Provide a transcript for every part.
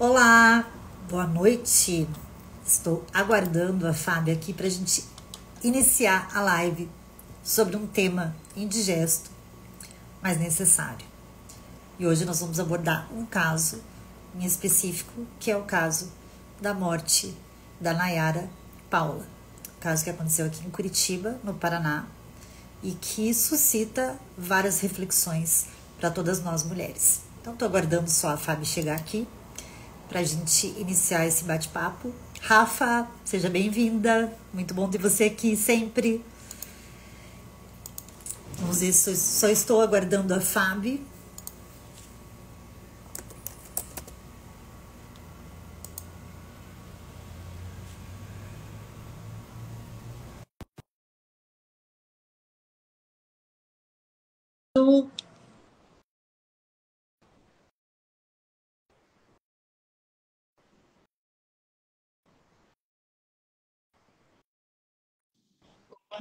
Olá, boa noite. Estou aguardando a Fábia aqui para a gente iniciar a live sobre um tema indigesto, mas necessário. E hoje nós vamos abordar um caso em específico, que é o caso da morte da Nayara Paula. Caso que aconteceu aqui em Curitiba, no Paraná, e que suscita várias reflexões para todas nós mulheres. Então, estou aguardando só a Fábia chegar aqui para a gente iniciar esse bate-papo. Rafa, seja bem-vinda. Muito bom ter você aqui sempre. Vamos ver, só estou aguardando a Fábia.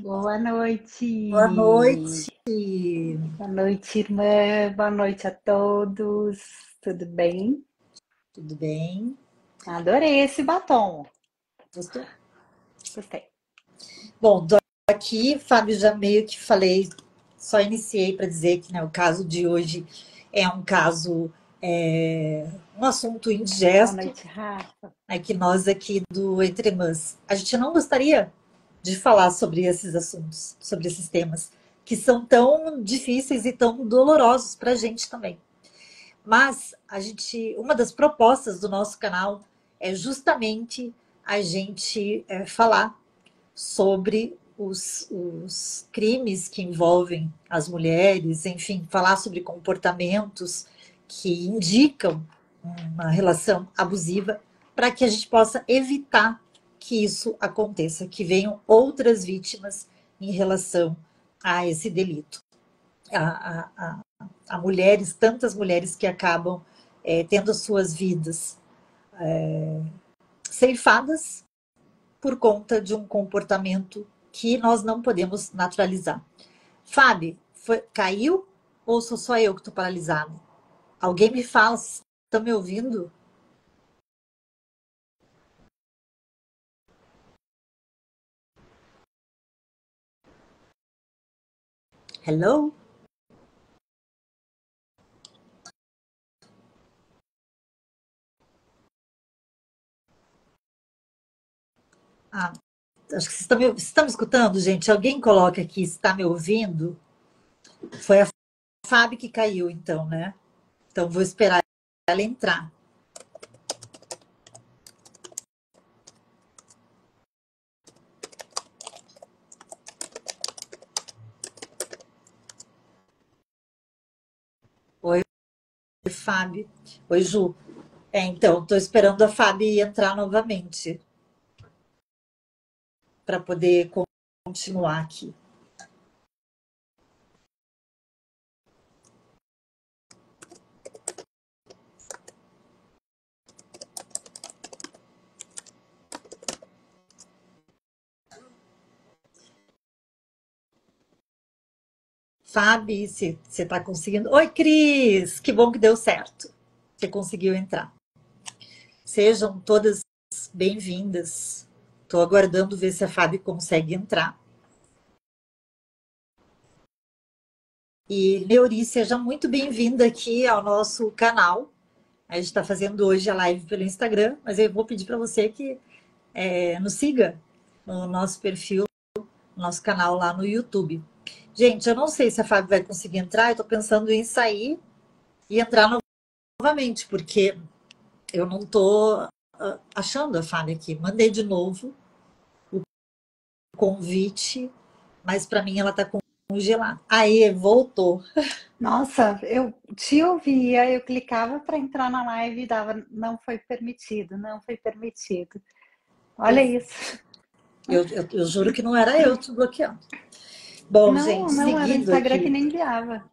Boa noite. Boa noite. Boa noite, irmã. Boa noite a todos. Tudo bem? Tudo bem? Adorei esse batom. Gostou? Gostei. Bom, tô aqui, Fábio, já meio que falei, só iniciei para dizer que, né, o caso de hoje é um caso, um assunto Boa indigesto, noite, Rafa. que nós aqui do Entre Irmãs, a gente não gostaria de falar sobre esses assuntos, sobre esses temas, que são tão difíceis e tão dolorosos para a gente também. Mas uma das propostas do nosso canal é justamente a gente falar sobre os crimes que envolvem as mulheres, enfim, falar sobre comportamentos que indicam uma relação abusiva, para que a gente possa evitar que isso aconteça, que venham outras vítimas em relação a esse delito. A mulheres, tantas mulheres que acabam tendo suas vidas ceifadas por conta de um comportamento que nós não podemos naturalizar. Fábio, caiu ou sou só eu que estou paralisada? Alguém me fala, estão me ouvindo? Hello? Ah, acho que vocês estão me escutando, gente. Alguém coloca aqui se está me ouvindo. Foi a Fábio que caiu, então, né? Então vou esperar ela entrar. Oi, Fábio. Oi, Ju. Então, estou esperando a Fábio entrar novamente para poder continuar aqui. Fábio, você está conseguindo? Oi, Cris! Que bom que deu certo. Você conseguiu entrar. Sejam todas bem-vindas. Estou aguardando ver se a Fábio consegue entrar. E Neuri, seja muito bem-vinda aqui ao nosso canal. A gente está fazendo hoje a live pelo Instagram, mas eu vou pedir para você que nos siga no nosso perfil, no nosso canal lá no YouTube. Gente, eu não sei se a Fábio vai conseguir entrar, eu estou pensando em sair e entrar novamente, porque eu não estou achando a Fábio aqui. Mandei de novo o convite, mas para mim ela está congelada. Aê, voltou. Nossa, eu te ouvia, eu clicava para entrar na live e dava, não foi permitido, não foi permitido. Olha Pois, isso. eu juro que não era eu te bloqueando. Bom, Não, gente, não, era o Instagram que nem enviava.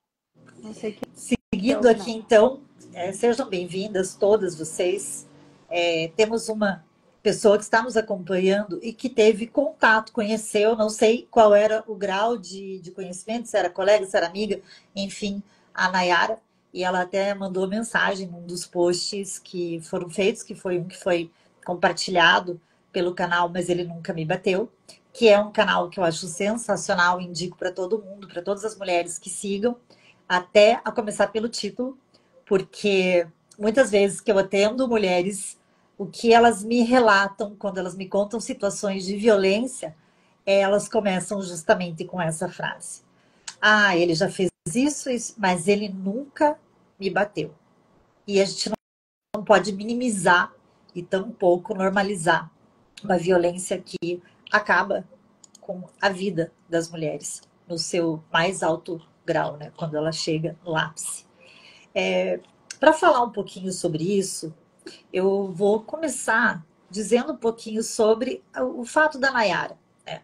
Não sei o que seguindo houve, aqui não. então, sejam bem-vindas todas vocês. Temos uma pessoa que está nos acompanhando e que teve contato, conheceu, não sei qual era o grau de conhecimento, se era colega, se era amiga, enfim, a Nayara. e ela até mandou mensagem num dos posts que foram feitos, que foi um que foi compartilhado pelo canal, mas ele nunca me bateu, que é um canal que eu acho sensacional, indico para todo mundo, para todas as mulheres que sigam, até a começar pelo título, porque muitas vezes que eu atendo mulheres, o que elas me relatam quando elas me contam situações de violência, elas começam justamente com essa frase: ah, ele já fez isso, mas ele nunca me bateu. E a gente não pode minimizar e tampouco normalizar uma violência que acaba com a vida das mulheres no seu mais alto grau, né? Quando ela chega no ápice. Para falar um pouquinho sobre isso, eu vou começar dizendo um pouquinho sobre o fato da Nayara.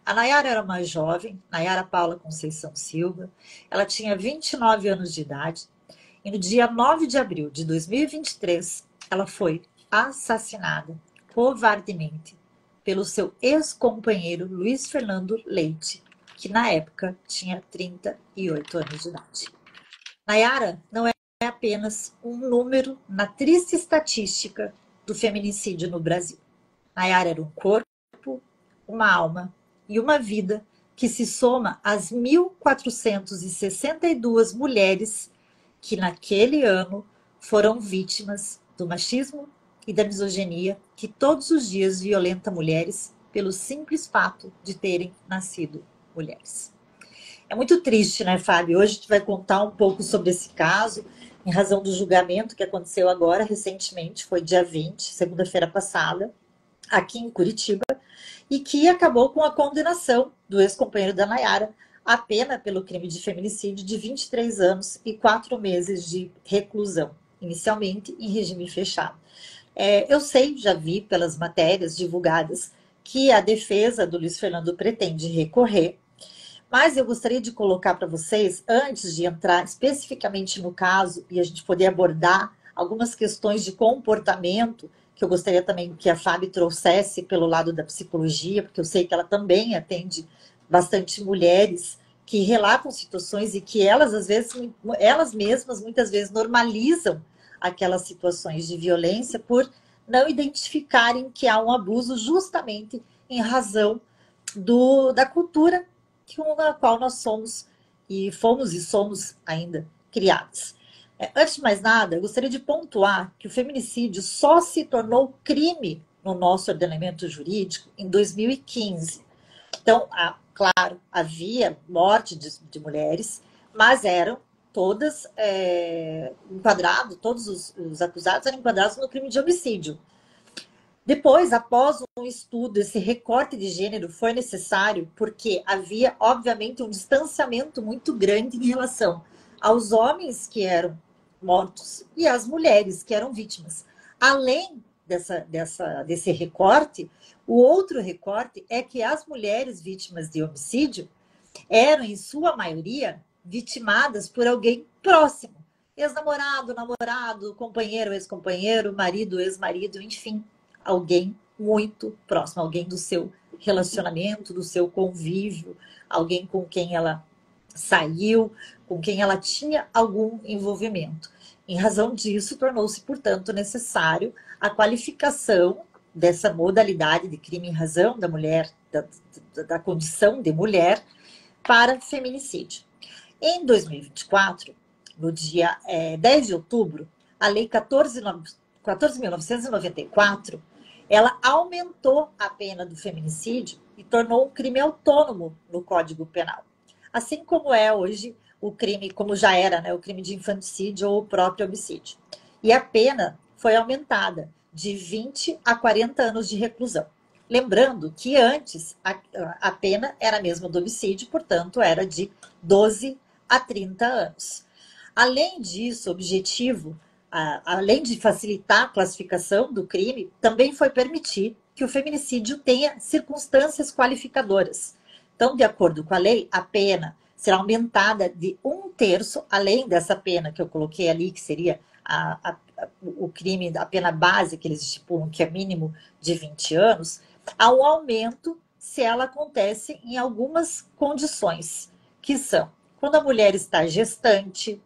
A Nayara era uma jovem, Nayara Paula Conceição Silva. Ela tinha 29 anos de idade e no dia 9 de abril de 2023, ela foi assassinada covardemente pelo seu ex-companheiro Luiz Fernando Leite, que na época tinha 38 anos de idade. Nayara não é apenas um número na triste estatística do feminicídio no Brasil. Nayara era um corpo, uma alma e uma vida que se soma às 1.462 mulheres que naquele ano foram vítimas do machismo e da misoginia que todos os dias violenta mulheres pelo simples fato de terem nascido mulheres. É muito triste, né, Fábio? Hoje a gente vai contar um pouco sobre esse caso, em razão do julgamento que aconteceu agora, recentemente, foi dia 20, segunda-feira passada, aqui em Curitiba, e que acabou com a condenação do ex-companheiro da Nayara à pena pelo crime de feminicídio de 23 anos e 4 meses de reclusão, inicialmente em regime fechado. Eu sei, já vi pelas matérias divulgadas, que a defesa do Luiz Fernando pretende recorrer, mas eu gostaria de colocar para vocês, antes de entrar especificamente no caso e a gente poder abordar algumas questões de comportamento, que eu gostaria também que a Fábio trouxesse pelo lado da psicologia, porque eu sei que ela também atende bastante mulheres que relatam situações e que elas, às vezes, elas mesmas, muitas vezes, normalizam aquelas situações de violência por não identificarem que há um abuso justamente em razão da cultura com a qual nós somos e fomos e somos ainda criados. Antes de mais nada, eu gostaria de pontuar que o feminicídio só se tornou crime no nosso ordenamento jurídico em 2015. Então, claro, havia morte de mulheres, mas eram todas enquadrados, todos os acusados eram enquadrados no crime de homicídio. Depois, após um estudo, esse recorte de gênero foi necessário porque havia, obviamente, um distanciamento muito grande em relação aos homens que eram mortos e às mulheres que eram vítimas. Além desse recorte, o outro recorte é que as mulheres vítimas de homicídio eram, em sua maioria, vitimadas por alguém próximo. Ex-namorado, namorado, companheiro, ex-companheiro, marido, ex-marido, enfim, alguém muito próximo, alguém do seu relacionamento, do seu convívio, alguém com quem ela saiu, com quem ela tinha algum envolvimento. Em razão disso, tornou-se, portanto, necessário a qualificação dessa modalidade de crime em razão da mulher, da condição de mulher, para feminicídio. Em 2024, no dia 10 de outubro, a Lei 14.994, ela aumentou a pena do feminicídio e tornou um crime autônomo no Código Penal. Assim como é hoje o crime, como já era, né, o crime de infanticídio ou o próprio homicídio. E a pena foi aumentada de 20 a 40 anos de reclusão. Lembrando que antes a pena era a mesma do homicídio, portanto, era de 12 a 30 anos. Além disso, o objetivo, além de facilitar a classificação do crime, também foi permitir que o feminicídio tenha circunstâncias qualificadoras. Então, de acordo com a lei, a pena será aumentada de 1/3, além dessa pena que eu coloquei ali, que seria o crime, a pena base que eles estipulam, que é mínimo de 20 anos, há um aumento se ela acontece em algumas condições, que são quando a mulher está gestante,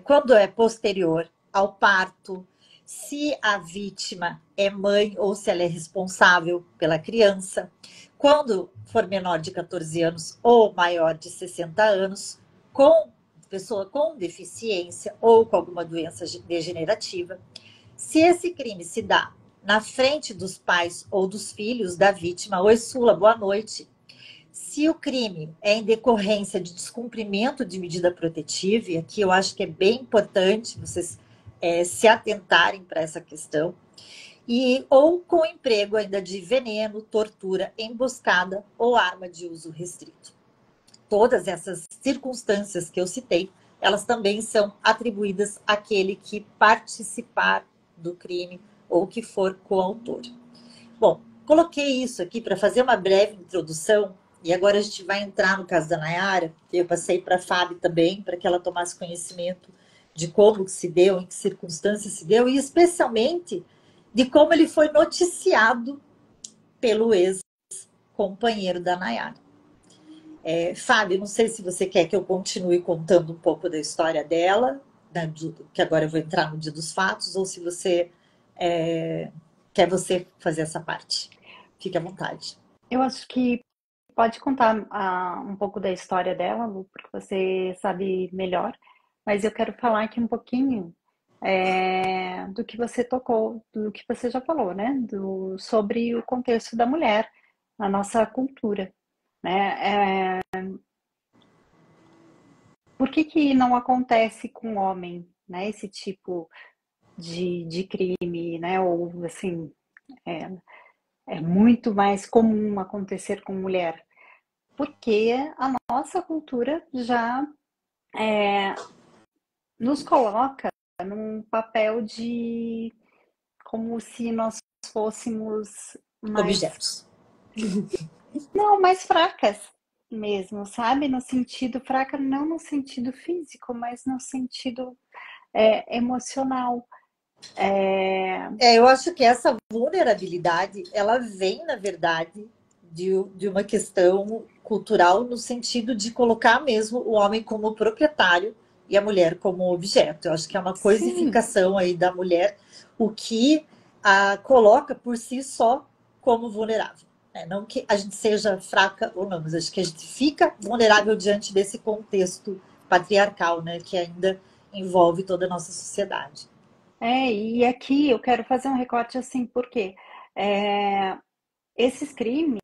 quando é posterior ao parto, se a vítima é mãe ou se ela é responsável pela criança, quando for menor de 14 anos ou maior de 60 anos, com pessoa com deficiência ou com alguma doença degenerativa, se esse crime se dá na frente dos pais ou dos filhos da vítima. Oi, Sula, boa noite. Se o crime é em decorrência de descumprimento de medida protetiva, e aqui eu acho que é bem importante vocês se atentarem para essa questão, ou com emprego ainda de veneno, tortura, emboscada ou arma de uso restrito. Todas essas circunstâncias que eu citei, elas também são atribuídas àquele que participar do crime ou que for coautor. Bom, coloquei isso aqui para fazer uma breve introdução e agora a gente vai entrar no caso da Nayara. Eu passei para a Fábio também, para que ela tomasse conhecimento de como se deu, em que circunstâncias se deu e especialmente de como ele foi noticiado pelo ex-companheiro da Nayara. Fábio, não sei se você quer que eu continue contando um pouco da história dela, né, que agora eu vou entrar no dia dos fatos, ou se você quer você fazer essa parte. Fique à vontade. Eu acho que pode contar um pouco da história dela, Lu, porque você sabe melhor, mas eu quero falar aqui um pouquinho do que você tocou, do que você já falou, né? Sobre o contexto da mulher na nossa cultura, né? Por que não acontece com o homem, né? Esse tipo de crime, né? Ou assim, é muito mais comum acontecer com mulher. Porque a nossa cultura já nos coloca num papel de como se nós fôssemos mais, Objetos. não, mais fracas mesmo, sabe? No sentido fraca, não no sentido físico, mas no sentido emocional. Eu acho que essa vulnerabilidade, ela vem, na verdade, de uma questão cultural no sentido de colocar mesmo o homem como proprietário e a mulher como objeto. Eu acho que é uma Sim, coisificação aí da mulher, o que a coloca por si só como vulnerável. Não que a gente seja fraca ou não, mas acho que a gente fica vulnerável diante desse contexto patriarcal, né, que ainda envolve toda a nossa sociedade. e aqui eu quero fazer um recorte assim, porque é, esses crimes,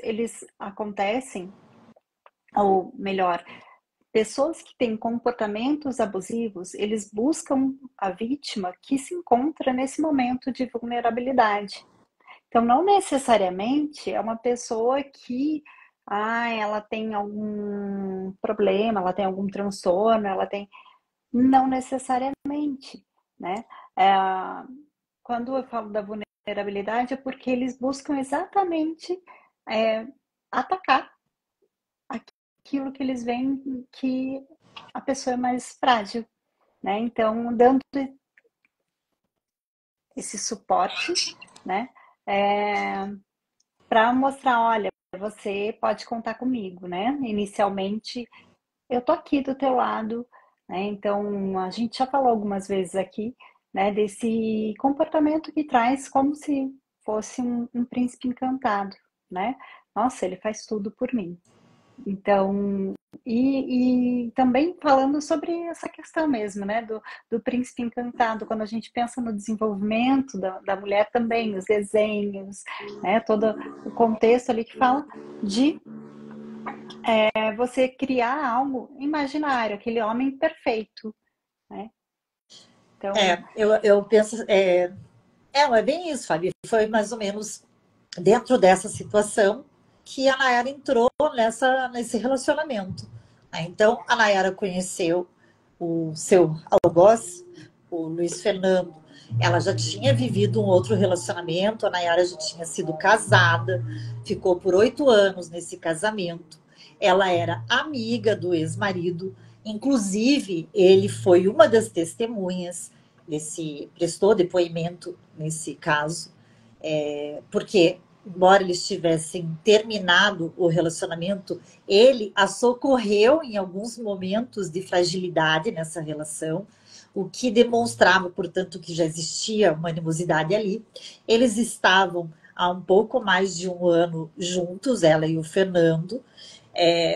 eles acontecem, ou melhor, pessoas que têm comportamentos abusivos, eles buscam a vítima que se encontra nesse momento de vulnerabilidade. Então, não necessariamente é uma pessoa que ela tem algum problema, ela tem algum transtorno, ela tem. Não necessariamente, né? É, quando eu falo da vulnerabilidade é porque eles buscam exatamente atacar aquilo que eles veem que a pessoa é mais frágil, né? Então, dando esse suporte, né? Para mostrar, olha, você pode contar comigo, né? Inicialmente, eu tô aqui do teu lado, né? Então, a gente já falou algumas vezes aqui, né? Desse comportamento que traz como se fosse um príncipe encantado, né? Nossa, ele faz tudo por mim. Então, e também falando sobre essa questão mesmo, né, do príncipe encantado, quando a gente pensa no desenvolvimento da mulher também, os desenhos, né, todo o contexto ali que fala de você criar algo imaginário, aquele homem perfeito, né? Então, Eu penso, é bem isso, Fábio. Foi mais ou menos dentro dessa situação que a Nayara entrou nesse relacionamento. Então, a Nayara conheceu o seu algoz, o Luiz Fernando. Ela já tinha vivido um outro relacionamento, a Nayara já tinha sido casada, ficou por 8 anos nesse casamento. Ela era amiga do ex-marido, inclusive ele foi uma das testemunhas prestou depoimento nesse caso, porque embora eles tivessem terminado o relacionamento, ele a socorreu em alguns momentos de fragilidade nessa relação, o que demonstrava, portanto, que já existia uma animosidade ali. Eles estavam há um pouco mais de um ano juntos, ela e o Fernando.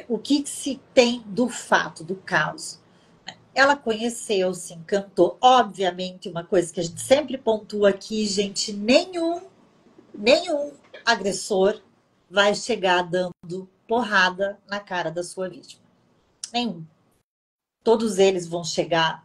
O que se tem do fato, do caso? Ela conheceu, se encantou. Obviamente, uma coisa que a gente sempre pontua aqui, gente, nenhum agressor vai chegar dando porrada na cara da sua vítima. Nenhum. Todos eles vão chegar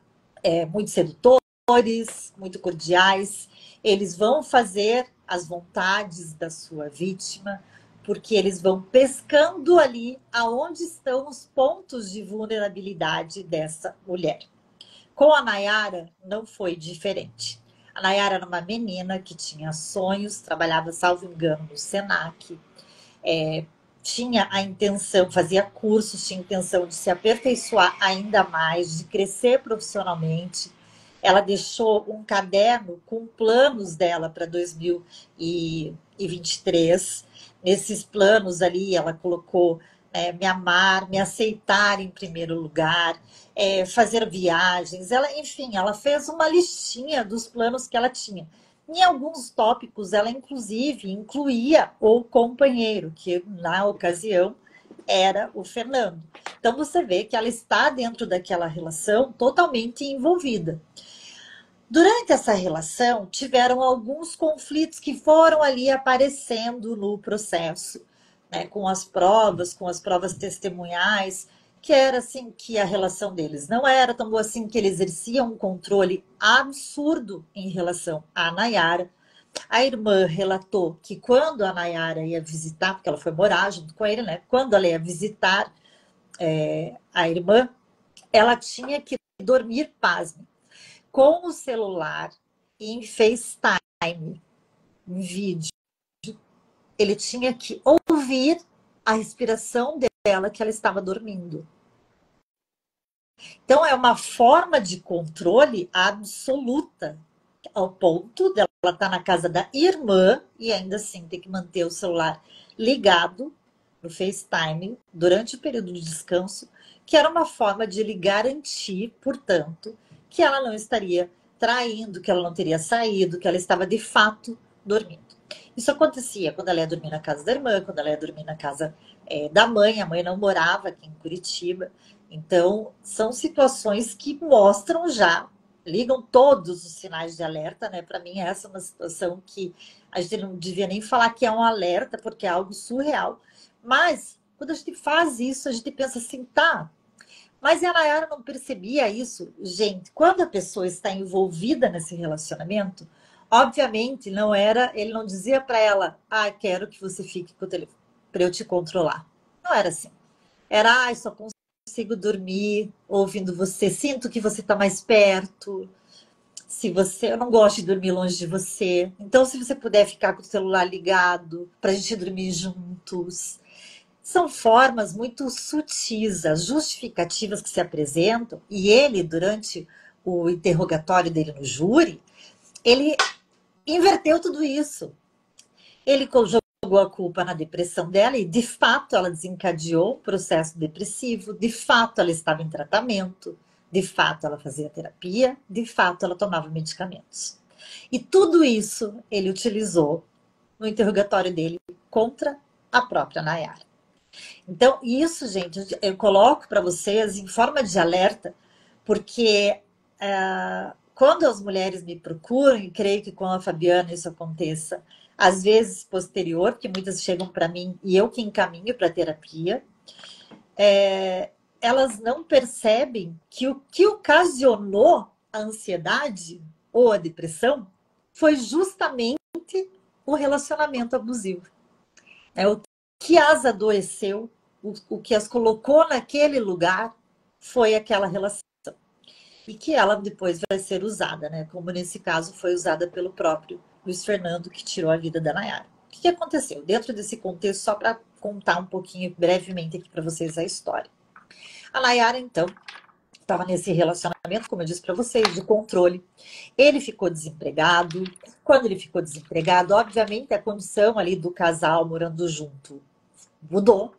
muito sedutores, muito cordiais. Eles vão fazer as vontades da sua vítima, porque eles vão pescando ali aonde estão os pontos de vulnerabilidade dessa mulher. Com a Nayara não foi diferente. A Nayara era uma menina que tinha sonhos, trabalhava, salvo engano, no Senac, tinha a intenção, fazia cursos, tinha a intenção de se aperfeiçoar ainda mais, de crescer profissionalmente. Ela deixou um caderno com planos dela para 2023. Nesses planos ali, ela colocou me amar, me aceitar em primeiro lugar, fazer viagens. Enfim, ela fez uma listinha dos planos que ela tinha. Em alguns tópicos, ela inclusive incluía o companheiro, que na ocasião era o Fernando. Então você vê que ela está dentro daquela relação totalmente envolvida. Durante essa relação, tiveram alguns conflitos que foram ali aparecendo no processo, né, com as provas testemunhais, que era assim que a relação deles não era tão boa assim, que ele exercia um controle absurdo em relação à Nayara. A irmã relatou que quando a Nayara ia visitar, porque ela foi morar junto com ele, né? Quando ela ia visitar a irmã, ela tinha que dormir, pasme, com o celular em FaceTime, em vídeo. Ele tinha que ouvir a respiração dela que ela estava dormindo. Então, é uma forma de controle absoluta, ao ponto dela estar na casa da irmã e ainda assim ter que manter o celular ligado no FaceTime durante o período de descanso, que era uma forma de lhe garantir, portanto, que ela não estaria traindo, que ela não teria saído, que ela estava de fato dormindo. Isso acontecia quando ela ia dormir na casa da irmã, quando ela ia dormir na casa da mãe. A mãe não morava aqui em Curitiba. Então, são situações que mostram já, ligam todos os sinais de alerta, né? Para mim, essa é uma situação que a gente não devia nem falar que é um alerta, porque é algo surreal. Mas, quando a gente faz isso, a gente pensa assim, tá, mas a Nayara não percebia isso. Gente, quando a pessoa está envolvida nesse relacionamento, obviamente ele não dizia para ela, quero que você fique com o telefone para eu te controlar. Não era assim. Era, só consigo dormir ouvindo você, sinto que você está mais perto. Eu não gosto de dormir longe de você. Então, se você puder ficar com o celular ligado para a gente dormir juntos. São formas muito sutis, as justificativas que se apresentam, e ele, durante o interrogatório dele no júri, ele inverteu tudo isso. Ele jogou a culpa na depressão dela e, de fato, ela desencadeou um processo depressivo, de fato, ela estava em tratamento, de fato, ela fazia terapia, de fato, ela tomava medicamentos. E tudo isso ele utilizou no interrogatório dele contra a própria Nayara. Então, isso, gente, eu coloco para vocês em forma de alerta, porque quando as mulheres me procuram, e creio que com a Fabiana isso aconteça, às vezes posterior, porque muitas chegam para mim e eu que encaminho para terapia, elas não percebem que o que ocasionou a ansiedade ou a depressão foi justamente o relacionamento abusivo. O que as adoeceu, o que as colocou naquele lugar foi aquela relação. E que ela depois vai ser usada, né? Como nesse caso foi usada pelo próprio Luiz Fernando, que tirou a vida da Nayara. O que aconteceu? Dentro desse contexto, só para contar um pouquinho brevemente aqui para vocês a história. A Nayara, então, estava nesse relacionamento, como eu disse para vocês, de controle. Ele ficou desempregado. Quando ele ficou desempregado, obviamente a condição ali do casal morando junto mudou.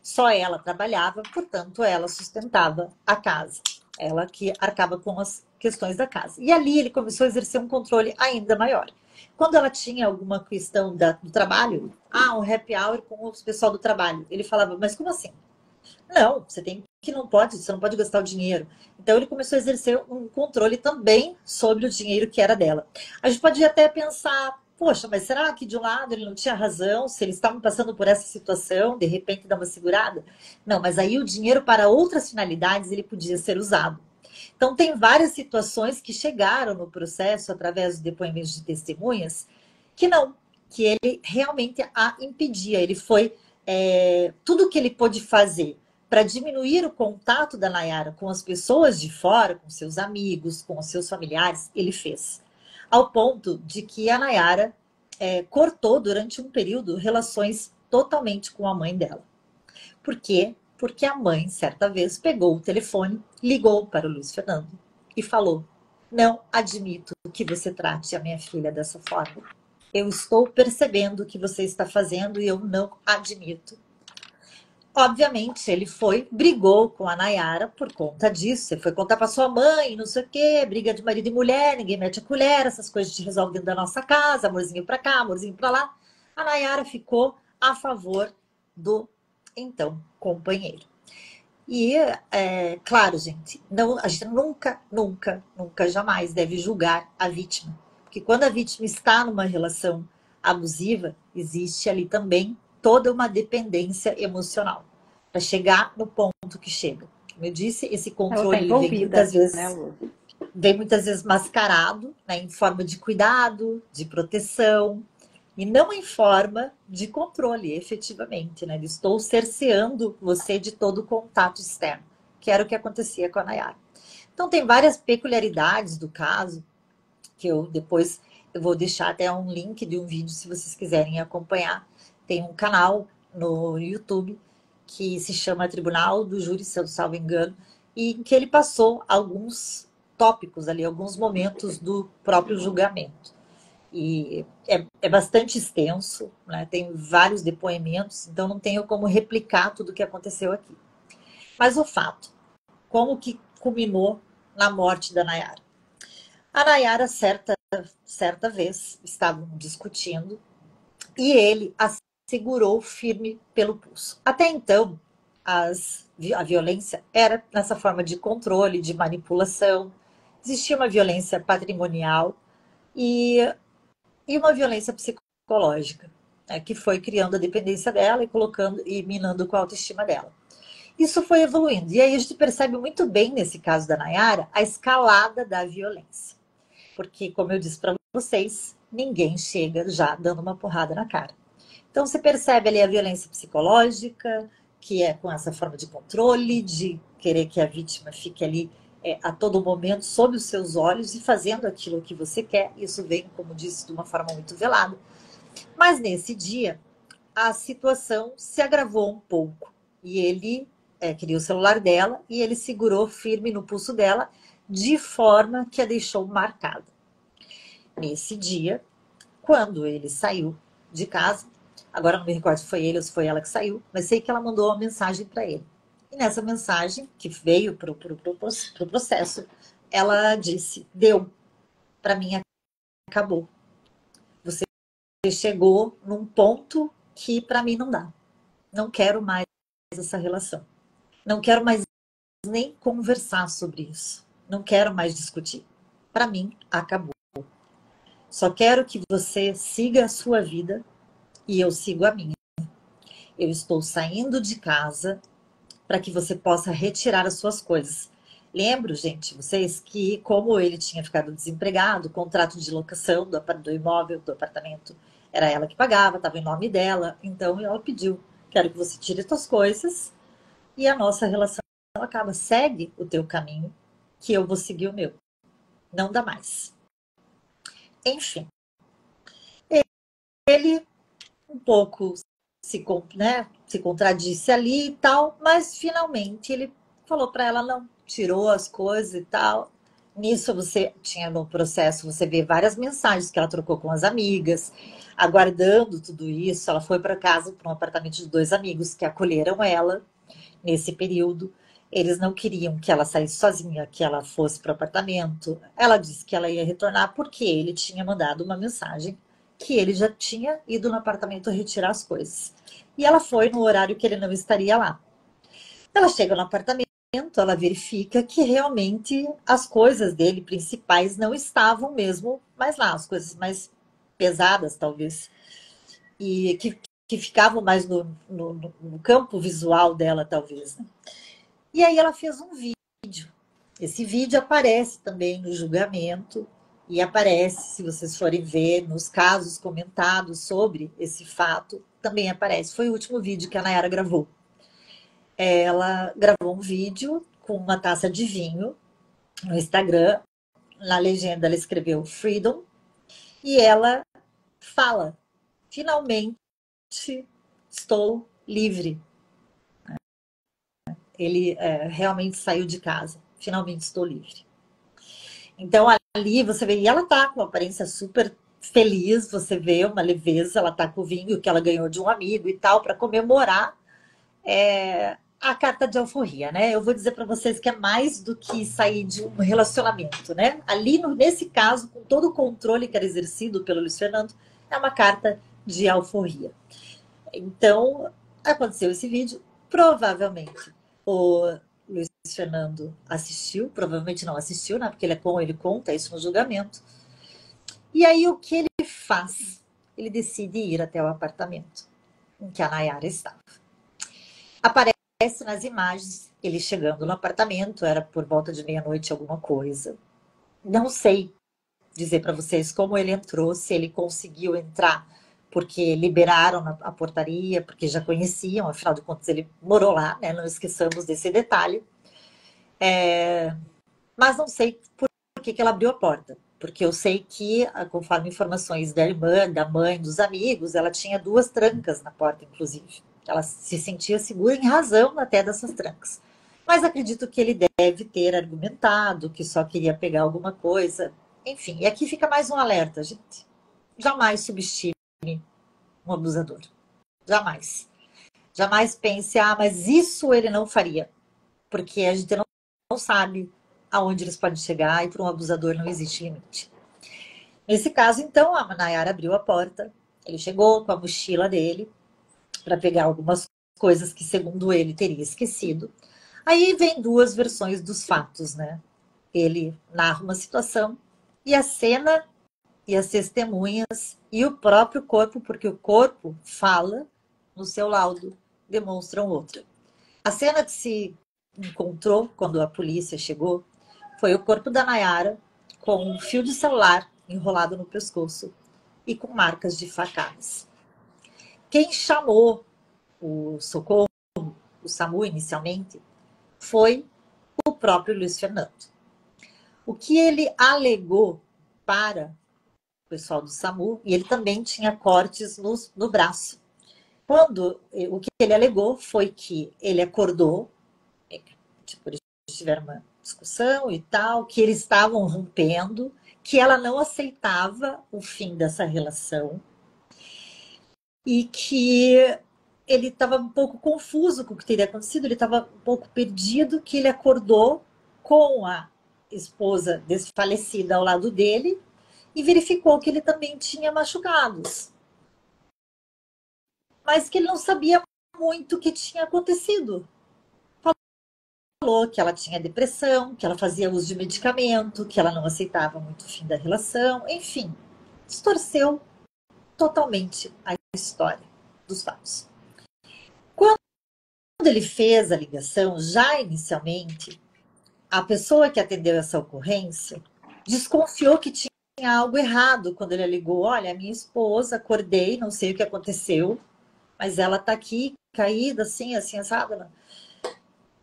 Só ela trabalhava, portanto, ela sustentava a casa. Ela que arcava com as questões da casa. E ali ele começou a exercer um controle ainda maior. Quando ela tinha alguma questão do trabalho, um happy hour com o pessoal do trabalho, ele falava, mas como assim? Não, você não pode gastar o dinheiro. Então ele começou a exercer um controle também sobre o dinheiro que era dela. A gente pode até pensar, poxa, mas será que de um lado ele não tinha razão? Se eles estavam passando por essa situação, de repente dá uma segurada? Não, mas aí o dinheiro para outras finalidades ele podia ser usado. Então tem várias situações que chegaram no processo através dos depoimentos de testemunhas que não, que ele realmente a impedia. Ele foi tudo que ele pôde fazer para diminuir o contato da Nayara com as pessoas de fora, com seus amigos, com os seus familiares, ele fez. Ao ponto de que a Nayara cortou durante um período relações totalmente com a mãe dela. Por quê? Porque a mãe, certa vez, pegou o telefone, ligou para o Luiz Fernando e falou: não admito que você trate a minha filha dessa forma. Eu estou percebendo o que você está fazendo e eu não admito. Obviamente, ele foi, brigou com a Nayara por conta disso. Você foi contar para sua mãe, não sei o quê, briga de marido e mulher, ninguém mete a colher, essas coisas a gente resolve dentro da nossa casa, amorzinho para cá, amorzinho para lá. A Nayara ficou a favor do então companheiro. E, claro, gente, não, a gente nunca, nunca, nunca, jamais deve julgar a vítima. Porque quando a vítima está numa relação abusiva, existe ali também toda uma dependência emocional para chegar no ponto que chega. Como eu disse, esse Ela está controle ele envolvida, né, Lu? vem muitas vezes mascarado, né, em forma de cuidado, de proteção, e não em forma de controle, efetivamente, né? Estou cerceando você de todo o contato externo, que era o que acontecia com a Nayara. Então, tem várias peculiaridades do caso, que eu vou deixar até um link de um vídeo, se vocês quiserem acompanhar. Tem um canal no YouTube que se chama Tribunal do Júri, se eu não salvo engano, e em que ele passou alguns tópicos ali, alguns momentos do próprio julgamento. E é bastante extenso, né? Tem vários depoimentos, então não tenho como replicar tudo o que aconteceu aqui. Mas o fato, como que culminou na morte da Nayara? A Nayara, certa vez, estavam discutindo e ele a segurou firme pelo pulso. Até então, a violência era nessa forma de controle, de manipulação. Existia uma violência patrimonial e uma violência psicológica, né, que foi criando a dependência dela e colocando e minando com a autoestima dela. Isso foi evoluindo. E aí a gente percebe muito bem, nesse caso da Nayara, a escalada da violência. Porque, como eu disse para vocês, ninguém chega já dando uma porrada na cara. Então você percebe ali a violência psicológica, que é com essa forma de controle, de querer que a vítima fique ali a todo momento sob os seus olhos e fazendo aquilo que você quer. Isso vem, como disse, de uma forma muito velada. Mas nesse dia, a situação se agravou um pouco. E ele queria o celular dela e ele segurou firme no pulso dela, de forma que a deixou marcada. Nesse dia, quando ele saiu de casa, agora não me recordo se foi ele ou se foi ela que saiu, mas sei que ela mandou uma mensagem para ele. E nessa mensagem, que veio para o processo, ela disse: deu, para mim acabou. Você chegou num ponto que para mim não dá. Não quero mais essa relação. Não quero mais nem conversar sobre isso. Não quero mais discutir. Para mim, acabou. Só quero que você siga a sua vida e eu sigo a minha. Eu estou saindo de casa para que você possa retirar as suas coisas. Lembro, gente, vocês, que como ele tinha ficado desempregado, o contrato de locação do imóvel, do apartamento, era ela que pagava, estava em nome dela. Então ela pediu: quero que você tire as suas coisas e a nossa relação acaba. Segue o teu caminho, que eu vou seguir o meu. Não dá mais. Enfim, ele um pouco se contradisse ali e tal, mas finalmente ele falou para ela: não, tirou as coisas e tal. Nisso você tinha no processo, você vê várias mensagens que ela trocou com as amigas, aguardando tudo isso. Ela foi para casa, para um apartamento de 2 amigos que acolheram ela nesse período. Eles não queriam que ela saísse sozinha, que ela fosse para o apartamento. Ela disse que ela ia retornar porque ele tinha mandado uma mensagem que ele já tinha ido no apartamento retirar as coisas. E ela foi no horário que ele não estaria lá. Ela chega no apartamento, ela verifica que realmente as coisas dele principais não estavam mesmo mais lá, as coisas mais pesadas, talvez, e que ficavam mais no campo visual dela, talvez. Né? E aí ela fez um vídeo. Esse vídeo aparece também no julgamento e aparece, se vocês forem ver, nos casos comentados sobre esse fato, também aparece. Foi o último vídeo que a Nayara gravou. Ela gravou um vídeo com uma taça de vinho no Instagram. Na legenda ela escreveu Freedom e ela fala: finalmente estou livre. Ele realmente saiu de casa. Finalmente estou livre. Então ali você vê, e ela tá com uma aparência super feliz, você vê uma leveza, ela tá com o vinho que ela ganhou de um amigo e tal, para comemorar a carta de alforria, né? Eu vou dizer para vocês que é mais do que sair de um relacionamento, né? Ali, nesse caso, com todo o controle que era exercido pelo Luiz Fernando, é uma carta de alforria. Então, aconteceu esse vídeo, provavelmente o Luiz Fernando assistiu, provavelmente não assistiu, né? Porque ele conta isso no julgamento. E aí, o que ele faz? Ele decide ir até o apartamento em que a Nayara estava. Aparece nas imagens ele chegando no apartamento, era por volta de meia-noite alguma coisa. Não sei dizer para vocês como ele entrou, se ele conseguiu entrar porque liberaram a portaria, porque já conheciam, afinal de contas ele morou lá, né? Não esqueçamos desse detalhe. Mas não sei por que ela abriu a porta, porque eu sei que, conforme informações da irmã, da mãe, dos amigos, ela tinha 2 trancas na porta, inclusive. Ela se sentia segura em razão até dessas trancas. Mas acredito que ele deve ter argumentado que só queria pegar alguma coisa. Enfim, e aqui fica mais um alerta, gente. Jamais subestime um abusador. Jamais. Jamais pense, mas isso ele não faria. Porque a gente não sabe aonde eles podem chegar e para um abusador não existe limite. Nesse caso, então, a Nayara abriu a porta. Ele chegou com a mochila dele para pegar algumas coisas que, segundo ele, teria esquecido. Aí vem 2 versões dos fatos, né? Ele narra uma situação e a cena e as testemunhas e o próprio corpo, porque o corpo fala no seu laudo, demonstram outra. A cena que se encontrou quando a polícia chegou foi o corpo da Nayara com um fio de celular enrolado no pescoço e com marcas de facadas. Quem chamou o socorro, o SAMU inicialmente, foi o próprio Luiz Fernando. O que ele alegou para o pessoal do SAMU, e ele também tinha cortes no braço. O que ele alegou foi que ele acordou, tipo, eles tiveram uma discussão e tal, que eles estavam rompendo, que ela não aceitava o fim dessa relação e que ele estava um pouco confuso com o que teria acontecido, ele estava um pouco perdido, que ele acordou com a esposa desfalecida ao lado dele e verificou que ele também tinha machucados. Mas que ele não sabia muito o que tinha acontecido. Falou que ela tinha depressão, que ela fazia uso de medicamento, que ela não aceitava muito o fim da relação, enfim, distorceu totalmente a história dos fatos. Quando ele fez a ligação, já inicialmente, a pessoa que atendeu essa ocorrência desconfiou que tinha algo errado quando ele ligou. Olha, minha esposa, acordei, não sei o que aconteceu, mas ela tá aqui, caída, assim, assim, assada.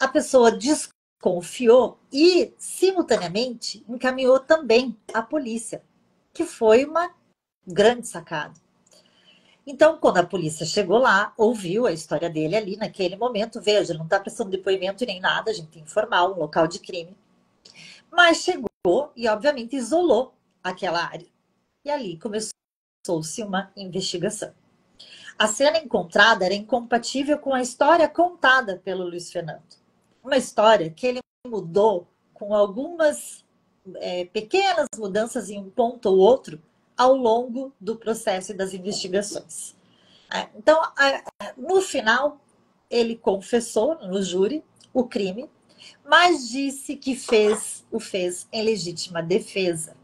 A pessoa desconfiou e, simultaneamente, encaminhou também a polícia, que foi uma grande sacada. Então, quando a polícia chegou lá, ouviu a história dele ali naquele momento, veja, ele não está prestando depoimento nem nada, a gente tem que informar um local de crime. Mas chegou e, obviamente, isolou aquela área. E ali começou-se uma investigação. A cena encontrada era incompatível com a história contada pelo Luiz Fernando. Uma história que ele mudou com algumas pequenas mudanças em um ponto ou outro ao longo do processo e das investigações. Então, no final, ele confessou no júri o crime, mas disse que o fez em legítima defesa,